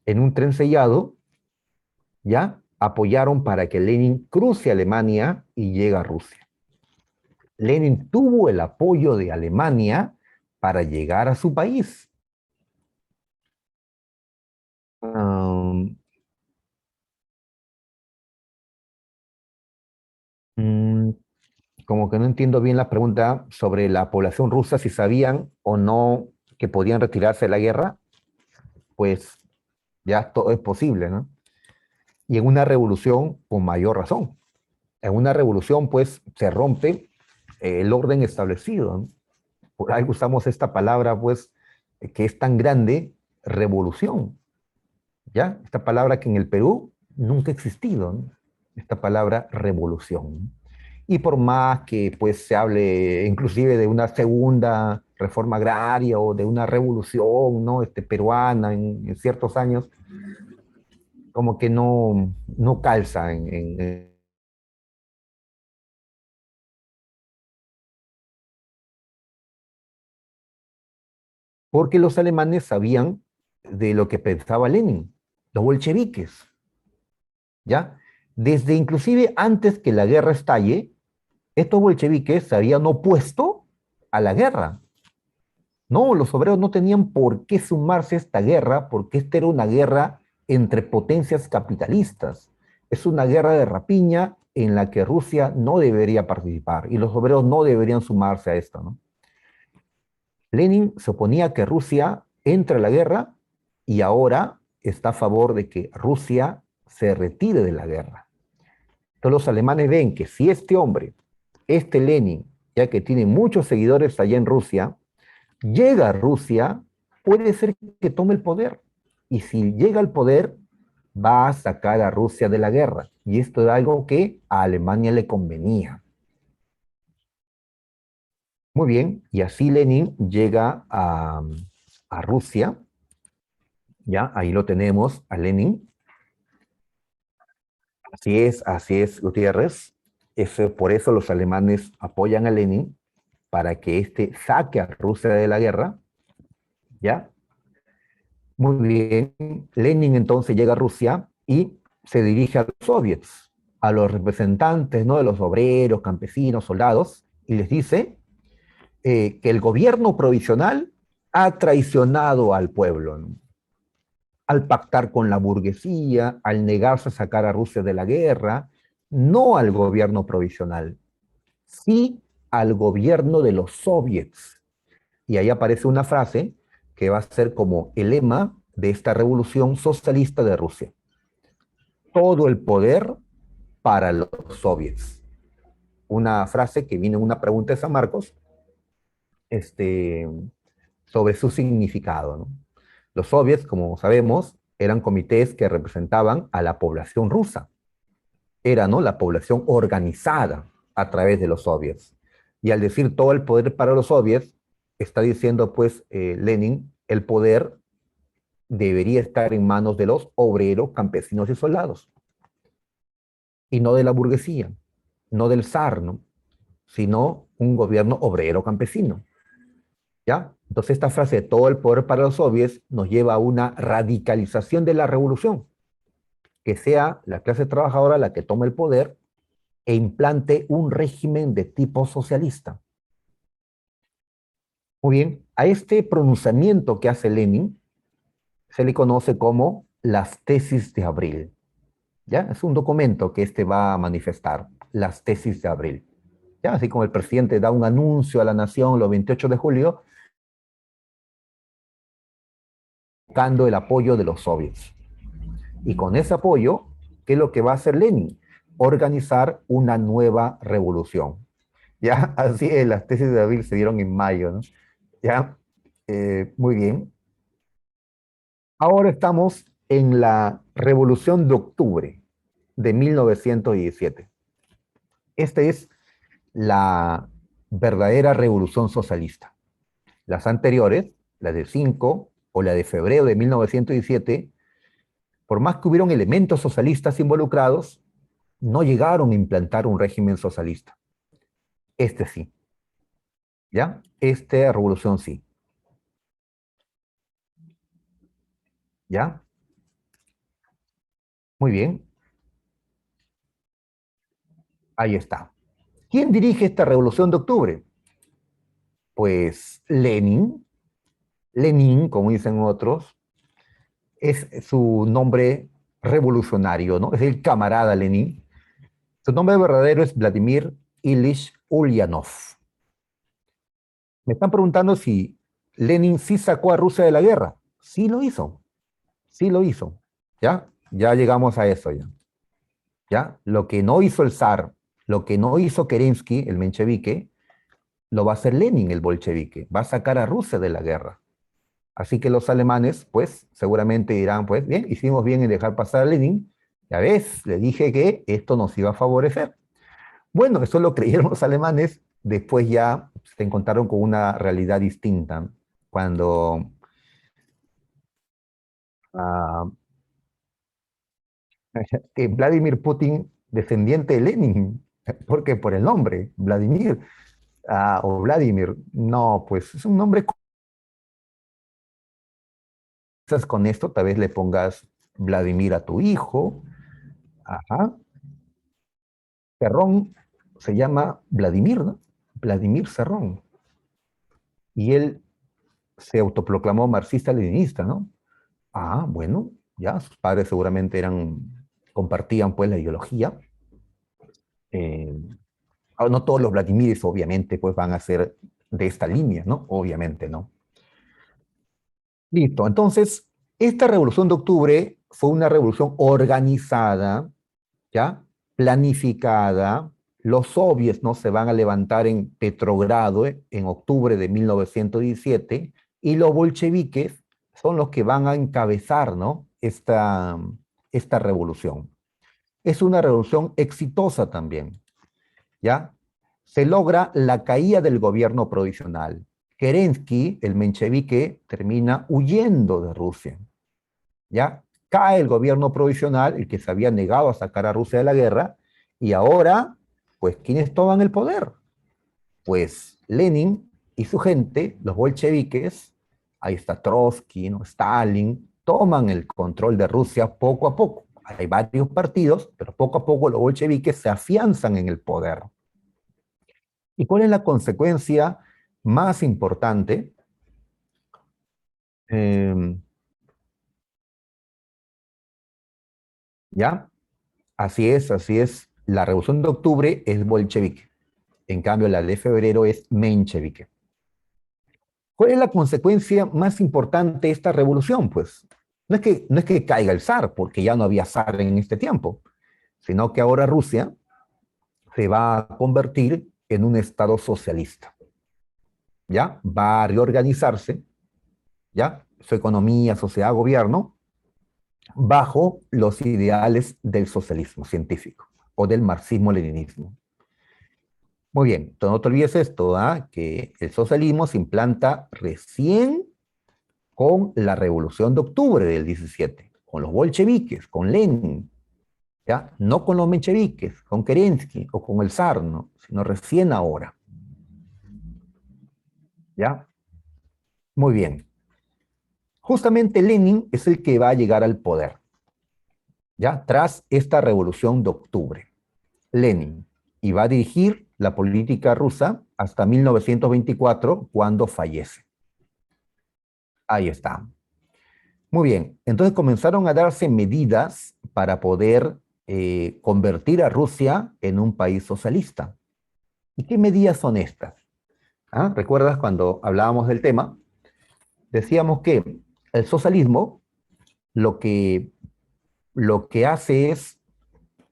en un tren sellado, ¿ya? Apoyaron para que Lenin cruce Alemania y llegue a Rusia. Lenin tuvo el apoyo de Alemania para llegar a su país. Um, mm, Como que no entiendo bien la pregunta sobre la población rusa, si sabían o no que podían retirarse de la guerra, pues ya todo es posible, ¿no? Y en una revolución, con mayor razón. En una revolución, pues, se rompe el orden establecido, ¿no? Por ahí usamos esta palabra, pues, que es tan grande, revolución, ¿ya? Esta palabra que en el Perú nunca ha existido, ¿no? Esta palabra revolución. Y por más que, pues, se hable inclusive de una segunda reforma agraria o de una revolución, ¿no? Peruana en ciertos años, como que no calza porque los alemanes sabían de lo que pensaba Lenin, los bolcheviques, ¿ya? Desde inclusive antes que la guerra estalle, estos bolcheviques se habían opuesto a la guerra. No, los obreros no tenían por qué sumarse a esta guerra, porque esta era una guerra entre potencias capitalistas. Es una guerra de rapiña en la que Rusia no debería participar y los obreros no deberían sumarse a esto, ¿no? Lenin se oponía a que Rusia entre a la guerra y ahora está a favor de que Rusia se retire de la guerra. Entonces los alemanes ven que si este hombre, este Lenin, ya que tiene muchos seguidores allá en Rusia, llega a Rusia, puede ser que tome el poder. Y si llega al poder, va a sacar a Rusia de la guerra. Y esto es algo que a Alemania le convenía. Muy bien, y así Lenin llega a Rusia. Ya, ahí lo tenemos a Lenin. Así es, Gutiérrez. Por eso los alemanes apoyan a Lenin para que éste saque a Rusia de la guerra. ¿Ya? Muy bien. Lenin entonces llega a Rusia y se dirige a los soviets, a los representantes, ¿no? De los obreros, campesinos, soldados, y les dice que el gobierno provisional ha traicionado al pueblo, ¿no? Al pactar con la burguesía, al negarse a sacar a Rusia de la guerra, no al gobierno provisional, sí al gobierno de los soviets. Y ahí aparece una frase que va a ser como el lema de esta revolución socialista de Rusia. Todo el poder para los soviets. Una frase que viene en una pregunta de San Marcos este, sobre su significado, ¿no? Los soviets, como sabemos, eran comités que representaban a la población rusa. Era, ¿no? La población organizada a través de los soviets. Y al decir todo el poder para los soviets, está diciendo, pues, Lenin, el poder debería estar en manos de los obreros, campesinos y soldados, y no de la burguesía, no del zar, ¿no? Sino un gobierno obrero campesino. ¿Ya? Entonces esta frase de todo el poder para los soviets nos lleva a una radicalización de la revolución. que sea la clase trabajadora la que tome el poder e implante un régimen de tipo socialista. Muy bien, a este pronunciamiento que hace Lenin se le conoce como las tesis de abril. ¿Ya? Es un documento que este va a manifestar, las tesis de abril. ¿Ya? Así como el presidente da un anuncio a la nación los 28 de julio, buscando el apoyo de los soviets. Y con ese apoyo, ¿qué es lo que va a hacer Lenin? Organizar una nueva revolución. ¿Ya? Así es, las tesis de abril se dieron en mayo, ¿no? ¿Ya? Muy bien. Ahora estamos en la Revolución de Octubre de 1917. Esta es la verdadera revolución socialista. Las anteriores, la de 5 o la de febrero de 1917, por más que hubieron elementos socialistas involucrados, no llegaron a implantar un régimen socialista. Este sí, ¿ya? Esta revolución sí, ¿ya? Muy bien, ahí está. ¿Quién dirige esta revolución de octubre? Pues Lenin. Lenin, como dicen otros, es su nombre revolucionario, ¿no? Es el camarada Lenin. Su nombre verdadero es Vladimir Ilich Ulyanov. Me están preguntando si Lenin sí sacó a Rusia de la guerra. Sí lo hizo, sí lo hizo. ¿Ya? Ya llegamos a eso ya. ¿Ya? Lo que no hizo el zar, lo que no hizo Kerensky, el menchevique, lo va a hacer Lenin, el bolchevique. Va a sacar a Rusia de la guerra. Así que los alemanes, pues, seguramente dirán, pues, bien, hicimos bien en dejar pasar a Lenin. Ya ves, le dije que esto nos iba a favorecer. Bueno, eso lo creyeron los alemanes, después ya se encontraron con una realidad distinta, cuando ah, que Vladimir Putin, descendiente de Lenin, porque por el nombre, Vladimir, o Vladimir, no, pues es un nombre, quizás con esto tal vez le pongas Vladimir a tu hijo, ajá, Cerrón se llama Vladimir, ¿no? Vladimir Cerrón, y él se autoproclamó marxista-leninista, ¿no? Ah, bueno, ya, sus padres seguramente compartían pues la ideología. Eh, no todos los Vladimirs, obviamente, pues van a ser de esta línea, ¿no? Obviamente, ¿no? Listo, entonces, esta revolución de octubre fue una revolución organizada, ¿ya? Planificada. Los soviets, ¿no? Se van a levantar en Petrogrado, en octubre de 1917, y los bolcheviques son los que van a encabezar, ¿no? Esta revolución. Es una revolución exitosa también, ¿ya? Se logra la caída del gobierno provisional. Kerensky, el menchevique, termina huyendo de Rusia, ¿ya? Cae el gobierno provisional, el que se había negado a sacar a Rusia de la guerra, y ahora, pues, ¿quiénes toman el poder? Pues Lenin y su gente, los bolcheviques, ahí está Trotsky, ¿no? Stalin, toman el control de Rusia poco a poco. Hay varios partidos, pero poco a poco los bolcheviques se afianzan en el poder. ¿Y cuál es la consecuencia más importante? Eh, ¿Ya? Así es. La revolución de octubre es bolchevique. En cambio, la de febrero es menchevique. ¿Cuál es la consecuencia más importante de esta revolución? Pues no es que caiga el zar, porque ya no había zar en este tiempo, sino que ahora Rusia se va a convertir en un estado socialista. ¿Ya? Va a reorganizarse, ¿ya? Su economía, sociedad, gobierno, bajo los ideales del socialismo científico o del marxismo-leninismo. Muy bien, entonces no te olvides esto, ¿ah? Que el socialismo se implanta recién con la Revolución de Octubre del 17, con los bolcheviques, con Lenin, ¿ya? No con los mencheviques, con Kerensky o con el zar, ¿no? Sino recién ahora, ¿ya? Muy bien. Justamente Lenin es el que va a llegar al poder. ya tras esta revolución de octubre. Lenin, y va a dirigir la política rusa hasta 1924, cuando fallece. Ahí está. Muy bien, entonces comenzaron a darse medidas para poder convertir a Rusia en un país socialista. ¿Y qué medidas son estas? ¿Ah? ¿Recuerdas cuando hablábamos del tema? Decíamos que el socialismo lo que, lo que hace es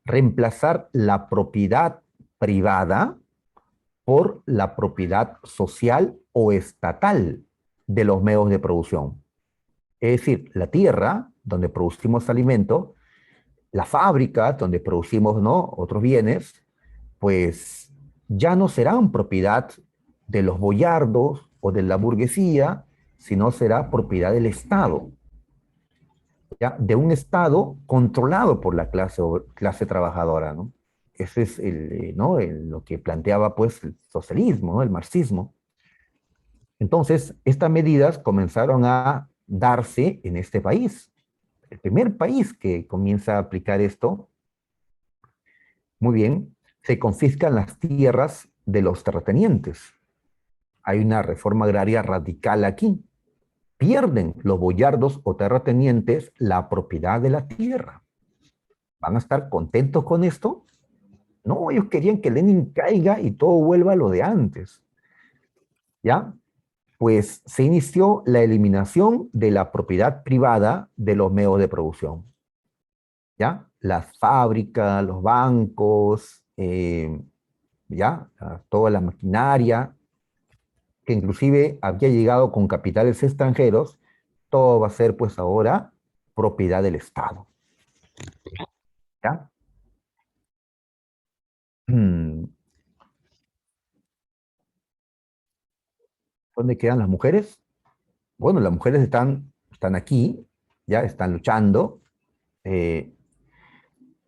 reemplazar la propiedad privada por la propiedad social o estatal de los medios de producción. Es decir, la tierra donde producimos alimento, la fábrica donde producimos, ¿no?, otros bienes, pues ya no serán propiedad de los boyardos o de la burguesía, sino será propiedad del Estado, ¿ya? De un Estado controlado por la clase trabajadora, ¿no? Ese es ¿no?, lo que planteaba pues el socialismo, ¿no?, el marxismo. Entonces, estas medidas comenzaron a darse en este país. El primer país que comienza a aplicar esto, muy bien, se confiscan las tierras de los terratenientes. Hay una reforma agraria radical aquí. Pierden los boyardos o terratenientes la propiedad de la tierra. ¿Van a estar contentos con esto? No, ellos querían que Lenin caiga y todo vuelva a lo de antes. ¿Ya? Pues se inició la eliminación de la propiedad privada de los medios de producción. ¿Ya? Las fábricas, los bancos, ¿ya? Toda la maquinaria, que inclusive había llegado con capitales extranjeros, todo va a ser pues ahora propiedad del Estado. ¿Ya? ¿Dónde quedan las mujeres? Bueno, las mujeres están aquí, ya están luchando. Eh,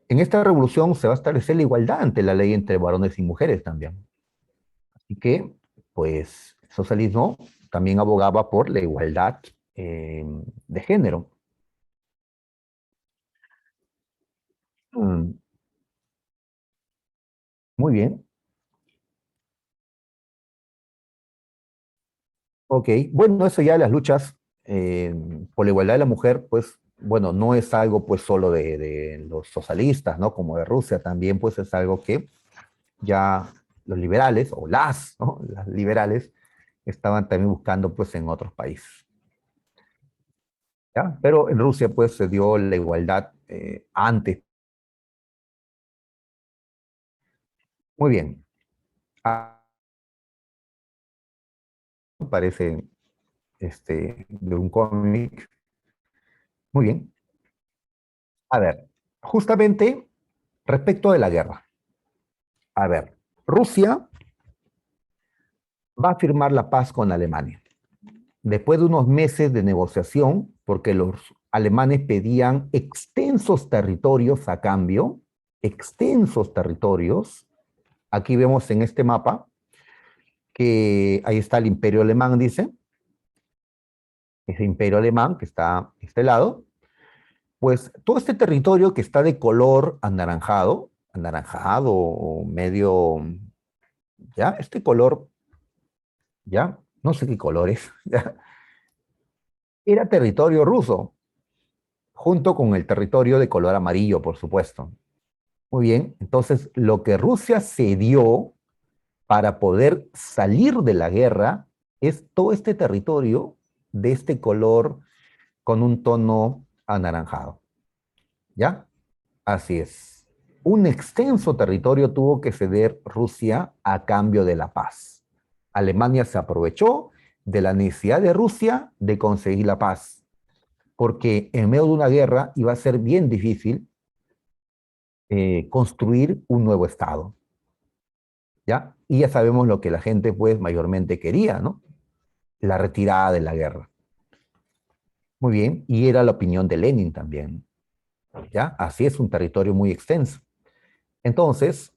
en esta revolución se va a establecer la igualdad ante la ley entre varones y mujeres también. Así que, pues, el socialismo también abogaba por la igualdad de género. Mm, muy bien. Ok, bueno, eso ya las luchas eh, por la igualdad de la mujer, pues, bueno, no es algo pues solo de los socialistas, ¿no? Como de Rusia, también pues es algo que ya los liberales, o ¿no?, las liberales, estaban también buscando pues en otros países, ¿ya? Pero en Rusia pues se dio la igualdad antes. Muy bien. Ah, parece de un cómic. Muy bien. A ver, justamente respecto de la guerra. A ver, Rusia va a firmar la paz con Alemania. Después de unos meses de negociación, porque los alemanes pedían extensos territorios a cambio, extensos territorios. Aquí vemos en este mapa que ahí está el imperio alemán, dice, ese imperio alemán que está a este lado. Pues todo este territorio que está de color anaranjado, anaranjado o medio, ya, este color, ya, no sé qué color es, ya, era territorio ruso, junto con el territorio de color amarillo, por supuesto. Muy bien, entonces lo que Rusia cedió para poder salir de la guerra es todo este territorio de este color con un tono anaranjado. ¿Ya? Así es. Un extenso territorio tuvo que ceder Rusia a cambio de la paz. Alemania se aprovechó de la necesidad de Rusia de conseguir la paz, porque en medio de una guerra iba a ser bien difícil construir un nuevo Estado, ¿ya? Y ya sabemos lo que la gente, pues, mayormente quería, ¿no? La retirada de la guerra. Muy bien, y era la opinión de Lenin también, ¿ya? Así es un territorio muy extenso. Entonces,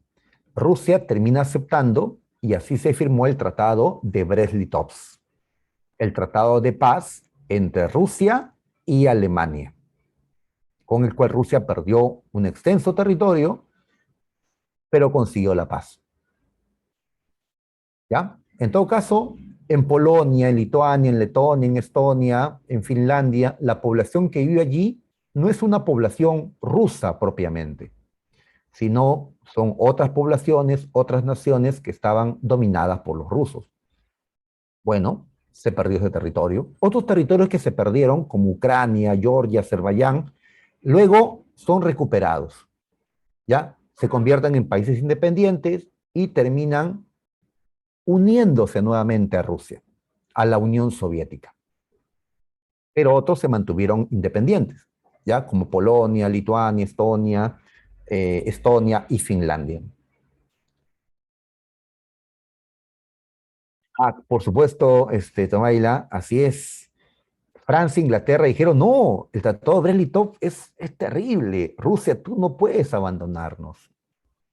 Rusia termina aceptando y así se firmó el Tratado de Brest-Litovsk, el tratado de paz entre Rusia y Alemania. con el cual Rusia perdió un extenso territorio, pero consiguió la paz. ¿Ya? En todo caso, en Polonia, en Lituania, en Letonia, en Estonia, en Finlandia, la población que vive allí no es una población rusa propiamente, sino son otras poblaciones, otras naciones que estaban dominadas por los rusos. Bueno, se perdió ese territorio. Otros territorios que se perdieron, como Ucrania, Georgia, Azerbaiyán, luego son recuperados, ¿ya? Se convierten en países independientes y terminan uniéndose nuevamente a Rusia, a la Unión Soviética. Pero otros se mantuvieron independientes, ¿ya? Como Polonia, Lituania, Estonia y Finlandia. Ah, por supuesto, Tomaila, así es. Francia e Inglaterra dijeron, no, el Tratado de Brest-Litov es terrible. Rusia, tú no puedes abandonarnos.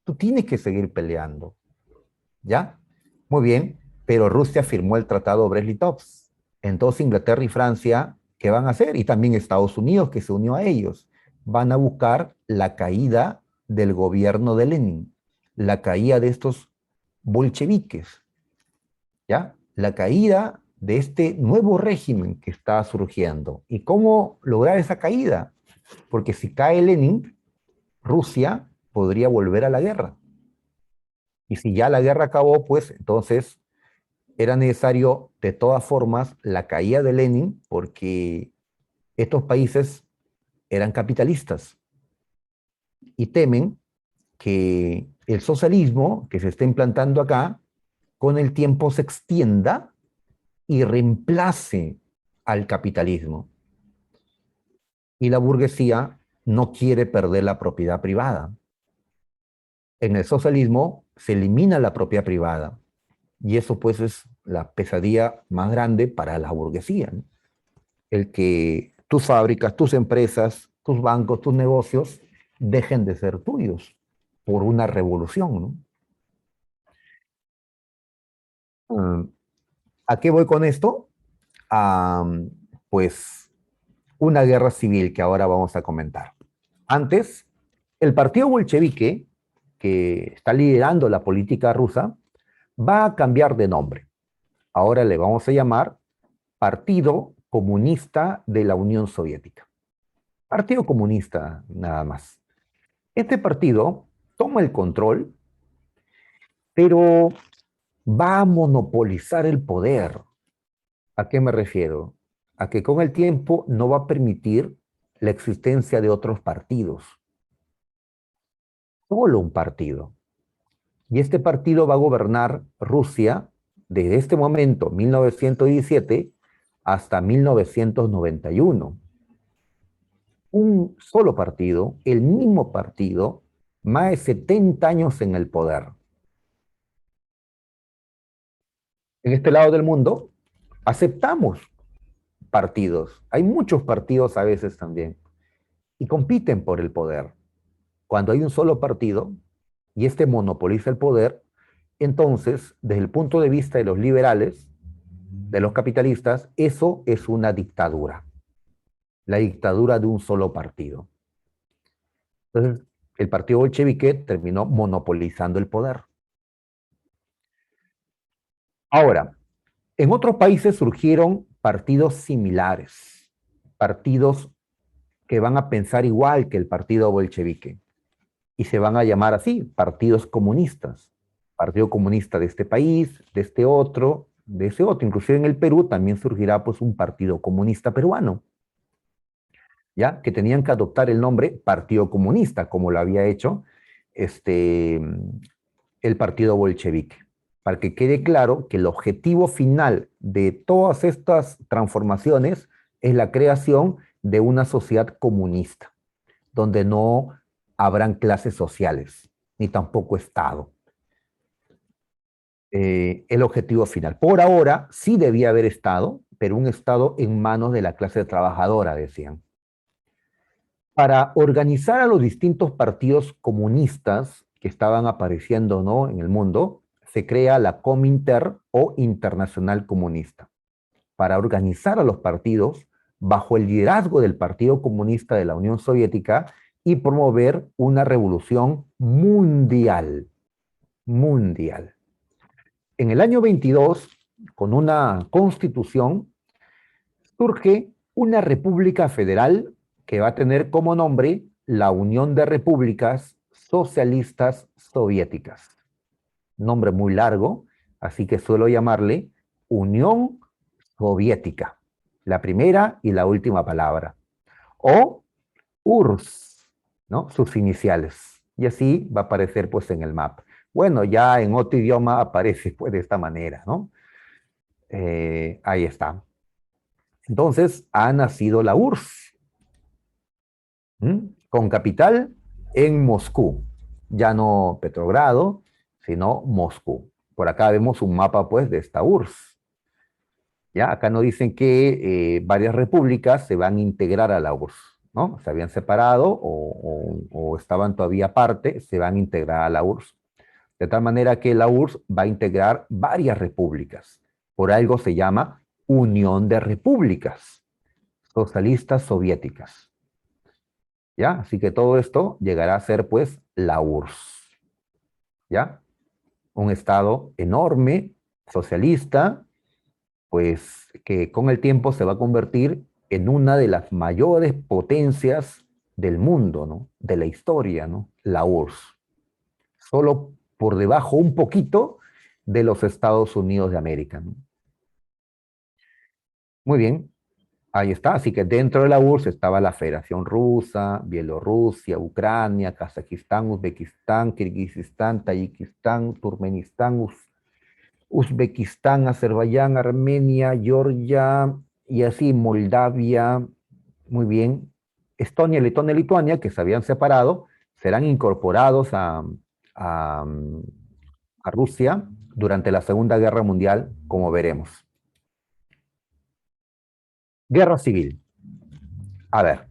Tú tienes que seguir peleando. ¿Ya? Muy bien, pero Rusia firmó el Tratado de Brest-Litov. Entonces Inglaterra y Francia, ¿qué van a hacer? Y también Estados Unidos, que se unió a ellos. Van a buscar la caída del gobierno de Lenin, la caída de estos bolcheviques, ¿ya? La caída de este nuevo régimen que está surgiendo. ¿Y cómo lograr esa caída? Porque si cae Lenin, Rusia podría volver a la guerra. Y si ya la guerra acabó, pues entonces era necesario de todas formas la caída de Lenin porque estos países eran capitalistas y temen que el socialismo que se está implantando acá con el tiempo se extienda y reemplace al capitalismo. Y la burguesía no quiere perder la propiedad privada. En el socialismo se elimina la propiedad privada y eso pues es la pesadilla más grande para la burguesía, ¿no? El que tus fábricas, tus empresas, tus bancos, tus negocios dejen de ser tuyos por una revolución, ¿no? Mm, ¿A qué voy con esto? A, pues, una guerra civil que ahora vamos a comentar. Antes, el partido bolchevique, que está liderando la política rusa, va a cambiar de nombre. Ahora le vamos a llamar Partido Comunista de la Unión Soviética. Partido Comunista, nada más. Este partido toma el control, pero va a monopolizar el poder. ¿A qué me refiero? A que con el tiempo no va a permitir la existencia de otros partidos, solo un partido. Y este partido va a gobernar Rusia desde este momento, 1917, hasta 1991. Un solo partido, el mismo partido, más de 70 años en el poder. En este lado del mundo, aceptamos partidos. Hay muchos partidos a veces también y compiten por el poder. Cuando hay un solo partido y este monopoliza el poder, entonces, desde el punto de vista de los liberales, de los capitalistas, eso es una dictadura. La dictadura de un solo partido. Entonces, el partido bolchevique terminó monopolizando el poder. Ahora, en otros países surgieron partidos similares, partidos que van a pensar igual que el partido bolchevique y se van a llamar así, partidos comunistas. Partido comunista de este país, de este otro, de ese otro. Inclusive en el Perú también surgirá pues un partido comunista peruano, ¿ya? Que tenían que adoptar el nombre Partido Comunista, como lo había hecho este, el partido bolchevique, para que quede claro que el objetivo final de todas estas transformaciones es la creación de una sociedad comunista, donde no habrán clases sociales, ni tampoco Estado. El objetivo final. Por ahora sí debía haber Estado, pero un Estado en manos de la clase trabajadora, decían. Para organizar a los distintos partidos comunistas que estaban apareciendo, ¿no?, en el mundo, se crea la Cominter o Internacional Comunista. Para organizar a los partidos, bajo el liderazgo del Partido Comunista de la Unión Soviética y promover una revolución mundial. Mundial. En el año 22, con una constitución, surge una república federal que va a tener como nombre la Unión de Repúblicas Socialistas Soviéticas. Nombre muy largo, así que suelo llamarle Unión Soviética, la primera y la última palabra. O URSS, ¿no? Sus iniciales. Y así va a aparecer pues en el mapa. Bueno, ya en otro idioma aparece pues de esta manera, ¿no? Ahí está. Entonces ha nacido la URSS, con capital en Moscú. Ya no Petrogrado, sino Moscú. Por acá vemos un mapa pues de esta URSS. ¿Ya? Acá nos dicen que varias repúblicas se van a integrar a la URSS, ¿no? Se habían separado o estaban todavía aparte, se van a integrar a la URSS. De tal manera que la URSS va a integrar varias repúblicas. Por algo se llama Unión de Repúblicas Socialistas Soviéticas. ¿Ya? Así que todo esto llegará a ser, pues, la URSS. ¿Ya? Un estado enorme, socialista, pues, que con el tiempo se va a convertir en una de las mayores potencias del mundo, ¿no? De la historia, ¿no? La URSS. Solo por debajo un poquito de los Estados Unidos de América, ¿no? Muy bien, ahí está. Así que dentro de la URSS estaba la Federación Rusa, Bielorrusia, Ucrania, Kazajistán, Uzbekistán, Kirguistán, Tayikistán, Turkmenistán, Uzbekistán, Azerbaiyán, Armenia, Georgia y así Moldavia. Muy bien. Estonia, Letonia y Lituania, que se habían separado, serán incorporados a, a Rusia durante la Segunda Guerra Mundial, como veremos. Guerra civil. A ver,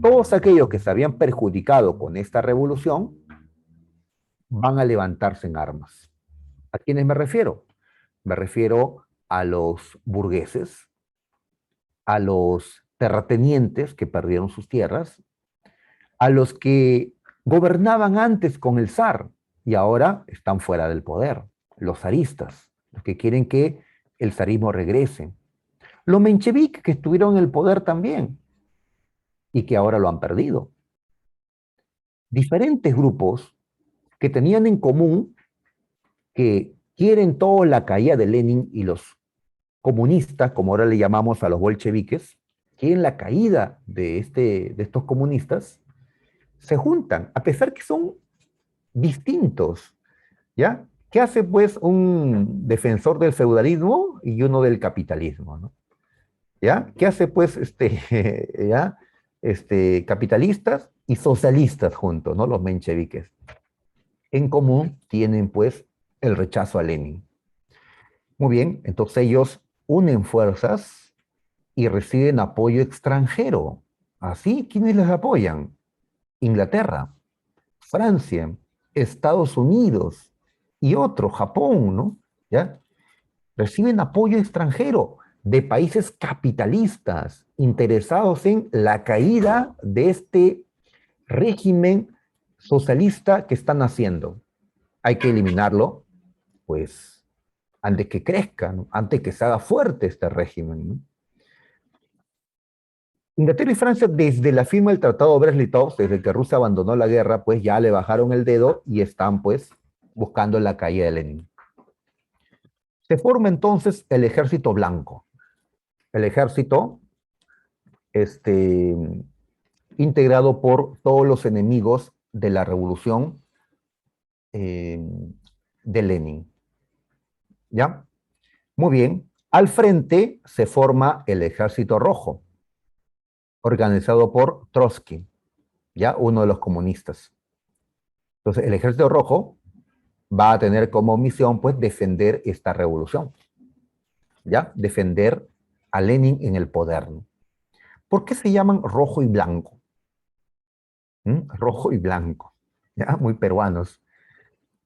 todos aquellos que se habían perjudicado con esta revolución van a levantarse en armas. ¿A quiénes me refiero? Me refiero a los burgueses, a los terratenientes que perdieron sus tierras, a los que gobernaban antes con el zar y ahora están fuera del poder, los zaristas, los que quieren que el zarismo regrese, los mencheviques que estuvieron en el poder también y que ahora lo han perdido. Diferentes grupos que tenían en común que quieren toda la caída de Lenin y los comunistas, como ahora le llamamos a los bolcheviques, quieren la caída de estos comunistas, se juntan, a pesar que son distintos, ¿ya? ¿Qué hace pues un defensor del feudalismo y uno del capitalismo, ¿no? ¿Ya? ¿Qué hace pues ¿ya? Capitalistas y socialistas juntos, ¿no? Los mencheviques. En común tienen pues el rechazo a Lenin. Muy bien, entonces ellos unen fuerzas y reciben apoyo extranjero. ¿Así? ¿Quiénes les apoyan? Inglaterra, Francia, Estados Unidos y otro, Japón, ¿no? ¿Ya? Reciben apoyo extranjero de países capitalistas interesados en la caída de este régimen socialista que están haciendo. Hay que eliminarlo, pues, antes que crezca, ¿no? Antes que se haga fuerte este régimen, ¿no? Inglaterra y Francia, desde la firma del Tratado de Brest-Litov, desde que Rusia abandonó la guerra, pues ya le bajaron el dedo y están, pues, buscando la caída de Lenin. Se forma entonces el Ejército Blanco. El ejército, integrado por todos los enemigos de la revolución de Lenin. ¿Ya? Muy bien. Al frente se forma el Ejército Rojo, organizado por Trotsky, ¿ya? Uno de los comunistas. Entonces, el Ejército Rojo va a tener como misión, pues, defender esta revolución, ¿ya? Defender a Lenin en el poder, ¿no? ¿Por qué se llaman rojo y blanco? Rojo y blanco, ¿ya? Muy peruanos.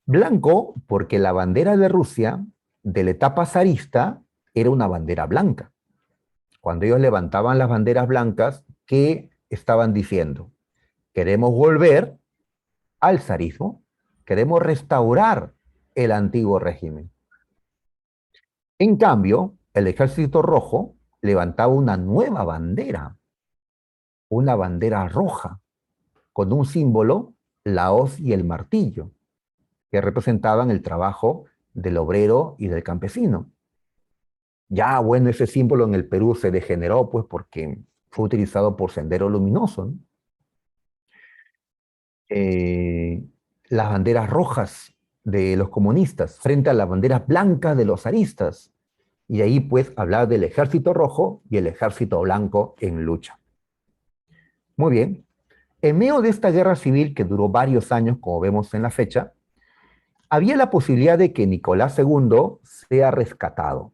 Blanco, porque la bandera de Rusia, de la etapa zarista, era una bandera blanca. Cuando ellos levantaban las banderas blancas, ¿qué estaban diciendo? Queremos volver al zarismo, queremos restaurar el antiguo régimen. En cambio, el Ejército Rojo levantaba una nueva bandera, una bandera roja, con un símbolo, la hoz y el martillo, que representaban el trabajo del obrero y del campesino. Ya, bueno, ese símbolo en el Perú se degeneró, pues, porque fue utilizado por Sendero Luminoso, ¿no? Eh, las banderas rojas de los comunistas frente a las banderas blancas de los zaristas. Y ahí, pues, hablar del ejército rojo y el ejército blanco en lucha. Muy bien. En medio de esta guerra civil que duró varios años, como vemos en la fecha, había la posibilidad de que Nicolás II sea rescatado,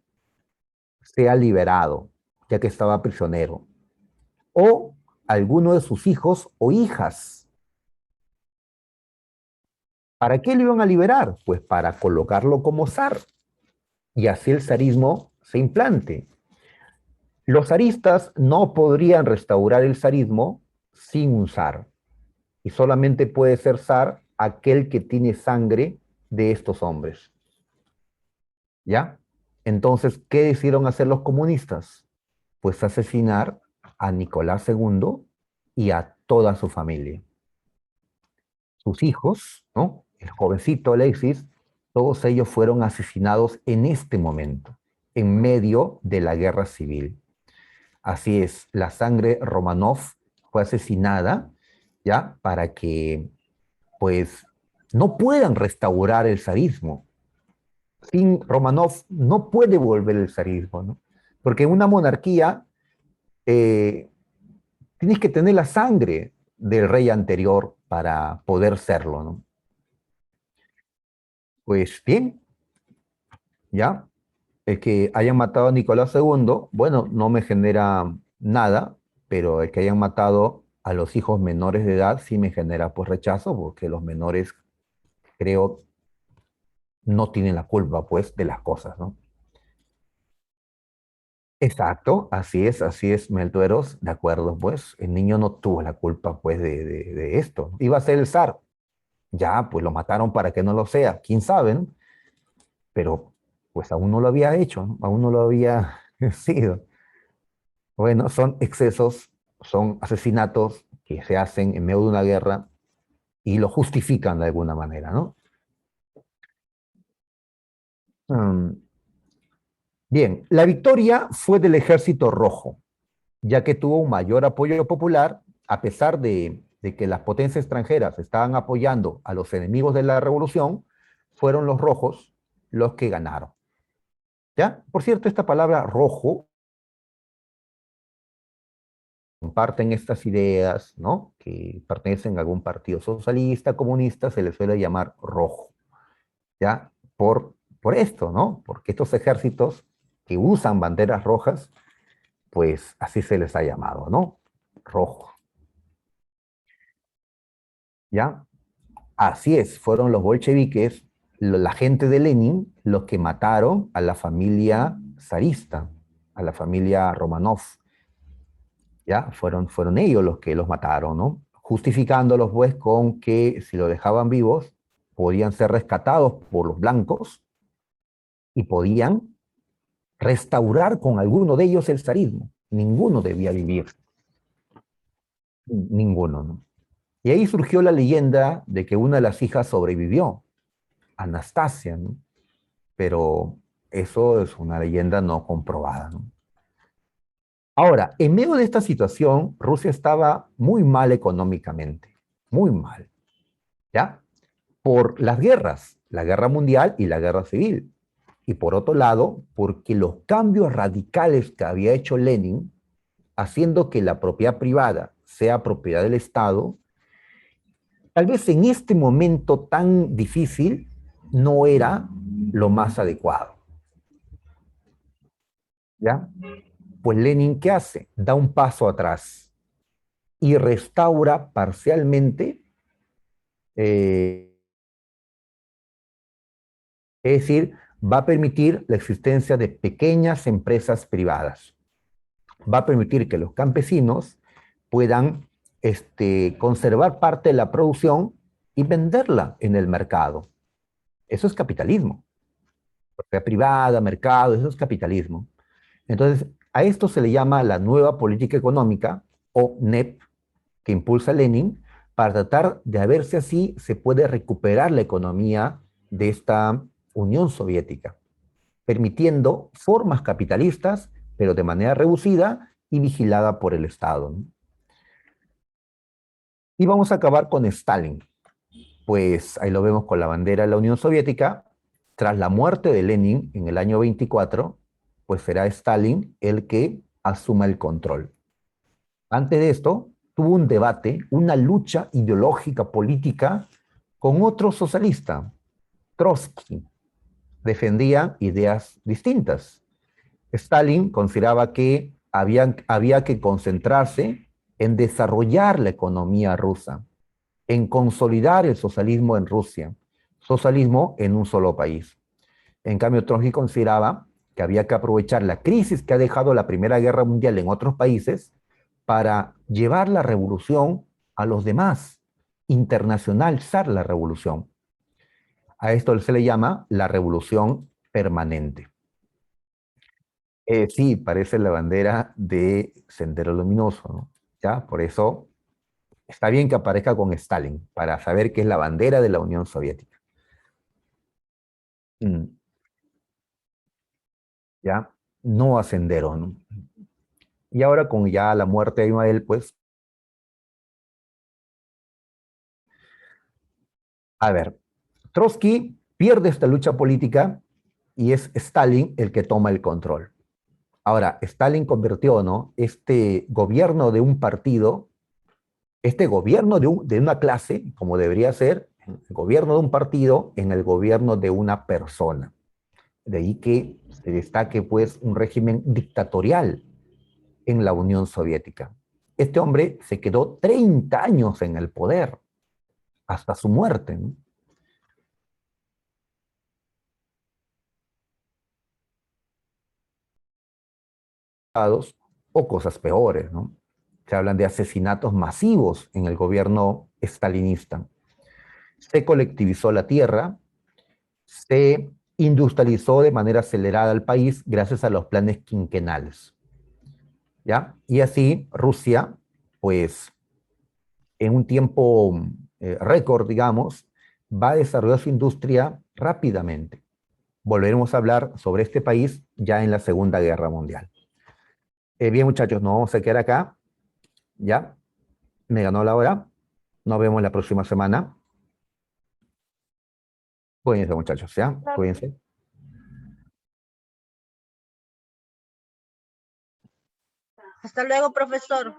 sea liberado, ya que estaba prisionero, o alguno de sus hijos o hijas. ¿Para qué lo iban a liberar? Pues para colocarlo como zar y así el zarismo se implante. Los zaristas no podrían restaurar el zarismo sin un zar, y solamente puede ser zar aquel que tiene sangre de estos hombres. ¿Ya? Entonces, ¿qué decidieron hacer los comunistas? Pues asesinar a Nicolás II y a toda su familia. Sus hijos, ¿no? El jovencito Alexis, todos ellos fueron asesinados en este momento, en medio de la guerra civil. Así es, la sangre Romanov fue asesinada, ¿ya? Para que, pues, no puedan restaurar el zarismo. Sin Romanov no puede volver el zarismo, ¿no? Porque en una monarquía eh, tienes que tener la sangre del rey anterior para poder serlo, ¿no? Pues bien, ya, el que hayan matado a Nicolás II, bueno, no me genera nada, pero el que hayan matado a los hijos menores de edad sí me genera pues rechazo, porque los menores, creo, no tienen la culpa pues de las cosas, ¿no? Exacto, así es, Meltueros, de acuerdo, pues, el niño no tuvo la culpa pues de esto. Iba a ser el zar, ya, pues lo mataron para que no lo sea, quién sabe, ¿no? Pero pues aún no lo había hecho, ¿no? Aún no lo había sido. Bueno, son excesos, son asesinatos que se hacen en medio de una guerra y lo justifican de alguna manera, ¿no? Mm, bien, la victoria fue del Ejército Rojo, ya que tuvo un mayor apoyo popular, a pesar de que las potencias extranjeras estaban apoyando a los enemigos de la revolución, fueron los rojos los que ganaron. ¿Ya? Por cierto, esta palabra rojo comparten estas ideas, ¿no? Que pertenecen a algún partido socialista, comunista, se les suele llamar rojo, ¿ya? Por esto, ¿no? Porque estos ejércitos que usan banderas rojas, pues así se les ha llamado, ¿no? Rojo, ¿ya? Así es, fueron los bolcheviques, la gente de Lenin, los que mataron a la familia zarista, a la familia Romanov, ¿ya? Fueron ellos los que los mataron, ¿no? Justificándolos, pues, con que si lo dejaban vivos, podían ser rescatados por los blancos y podían restaurar con alguno de ellos el zarismo. Ninguno debía vivir, ninguno, ¿no? Y ahí surgió la leyenda de que una de las hijas sobrevivió, Anastasia, ¿no? Pero eso es una leyenda no comprobada, ¿no? Ahora, en medio de esta situación, Rusia estaba muy mal económicamente, muy mal, ¿ya? Por las guerras, la guerra mundial y la guerra civil. Y por otro lado, porque los cambios radicales que había hecho Lenin, haciendo que la propiedad privada sea propiedad del Estado, tal vez en este momento tan difícil no era lo más adecuado, ¿ya? Pues Lenin, ¿qué hace? Da un paso atrás y restaura parcialmente, eh, es decir, va a permitir la existencia de pequeñas empresas privadas. va a permitir que los campesinos puedan conservar parte de la producción y venderla en el mercado. Eso es capitalismo. Propiedad privada, mercado, eso es capitalismo. Entonces, a esto se le llama la nueva política económica, o NEP, que impulsa Lenin, para tratar de ver si así se puede recuperar la economía de esta Unión Soviética, permitiendo formas capitalistas, pero de manera reducida y vigilada por el Estado, ¿no? Y vamos a acabar con Stalin. Pues ahí lo vemos con la bandera de la Unión Soviética. Tras la muerte de Lenin en el año 24, pues será Stalin el que asuma el control. Antes de esto, tuvo un debate, una lucha ideológica política con otro socialista, Trotsky. Defendía ideas distintas. Stalin consideraba que había que concentrarse en desarrollar la economía rusa, en consolidar el socialismo en Rusia, socialismo en un solo país. En cambio, Trotsky consideraba que había que aprovechar la crisis que ha dejado la Primera Guerra Mundial en otros países para llevar la revolución a los demás, internacionalizar la revolución. A esto se le llama la revolución permanente. Sí, parece la bandera de Sendero Luminoso, ¿no? ¿Ya? Por eso está bien que aparezca con Stalin, para saber que es la bandera de la Unión Soviética. Mm, ¿Ya? No a Sendero, ¿no? Y ahora con ya la muerte de Ismael, pues, a ver, Trotsky pierde esta lucha política y es Stalin el que toma el control. Ahora, Stalin convirtió, ¿no?, este gobierno de un partido, este gobierno de una clase, como debería ser, el gobierno de un partido en el gobierno de una persona. De ahí que se destaque, pues, un régimen dictatorial en la Unión Soviética. Este hombre se quedó 30 años en el poder, hasta su muerte, ¿no? O cosas peores, ¿no? Se hablan de asesinatos masivos en el gobierno estalinista. Se colectivizó la tierra, se industrializó de manera acelerada el país gracias a los planes quinquenales, ¿ya? Y así Rusia, pues, en un tiempo récord, digamos, va a desarrollar su industria rápidamente. Volveremos a hablar sobre este país ya en la Segunda Guerra Mundial. Bien, muchachos, nos vamos a quedar acá, ¿ya? Me ganó la hora. Nos vemos la próxima semana. Cuídense, muchachos, ¿ya? Cuídense.
Hasta luego, profesor.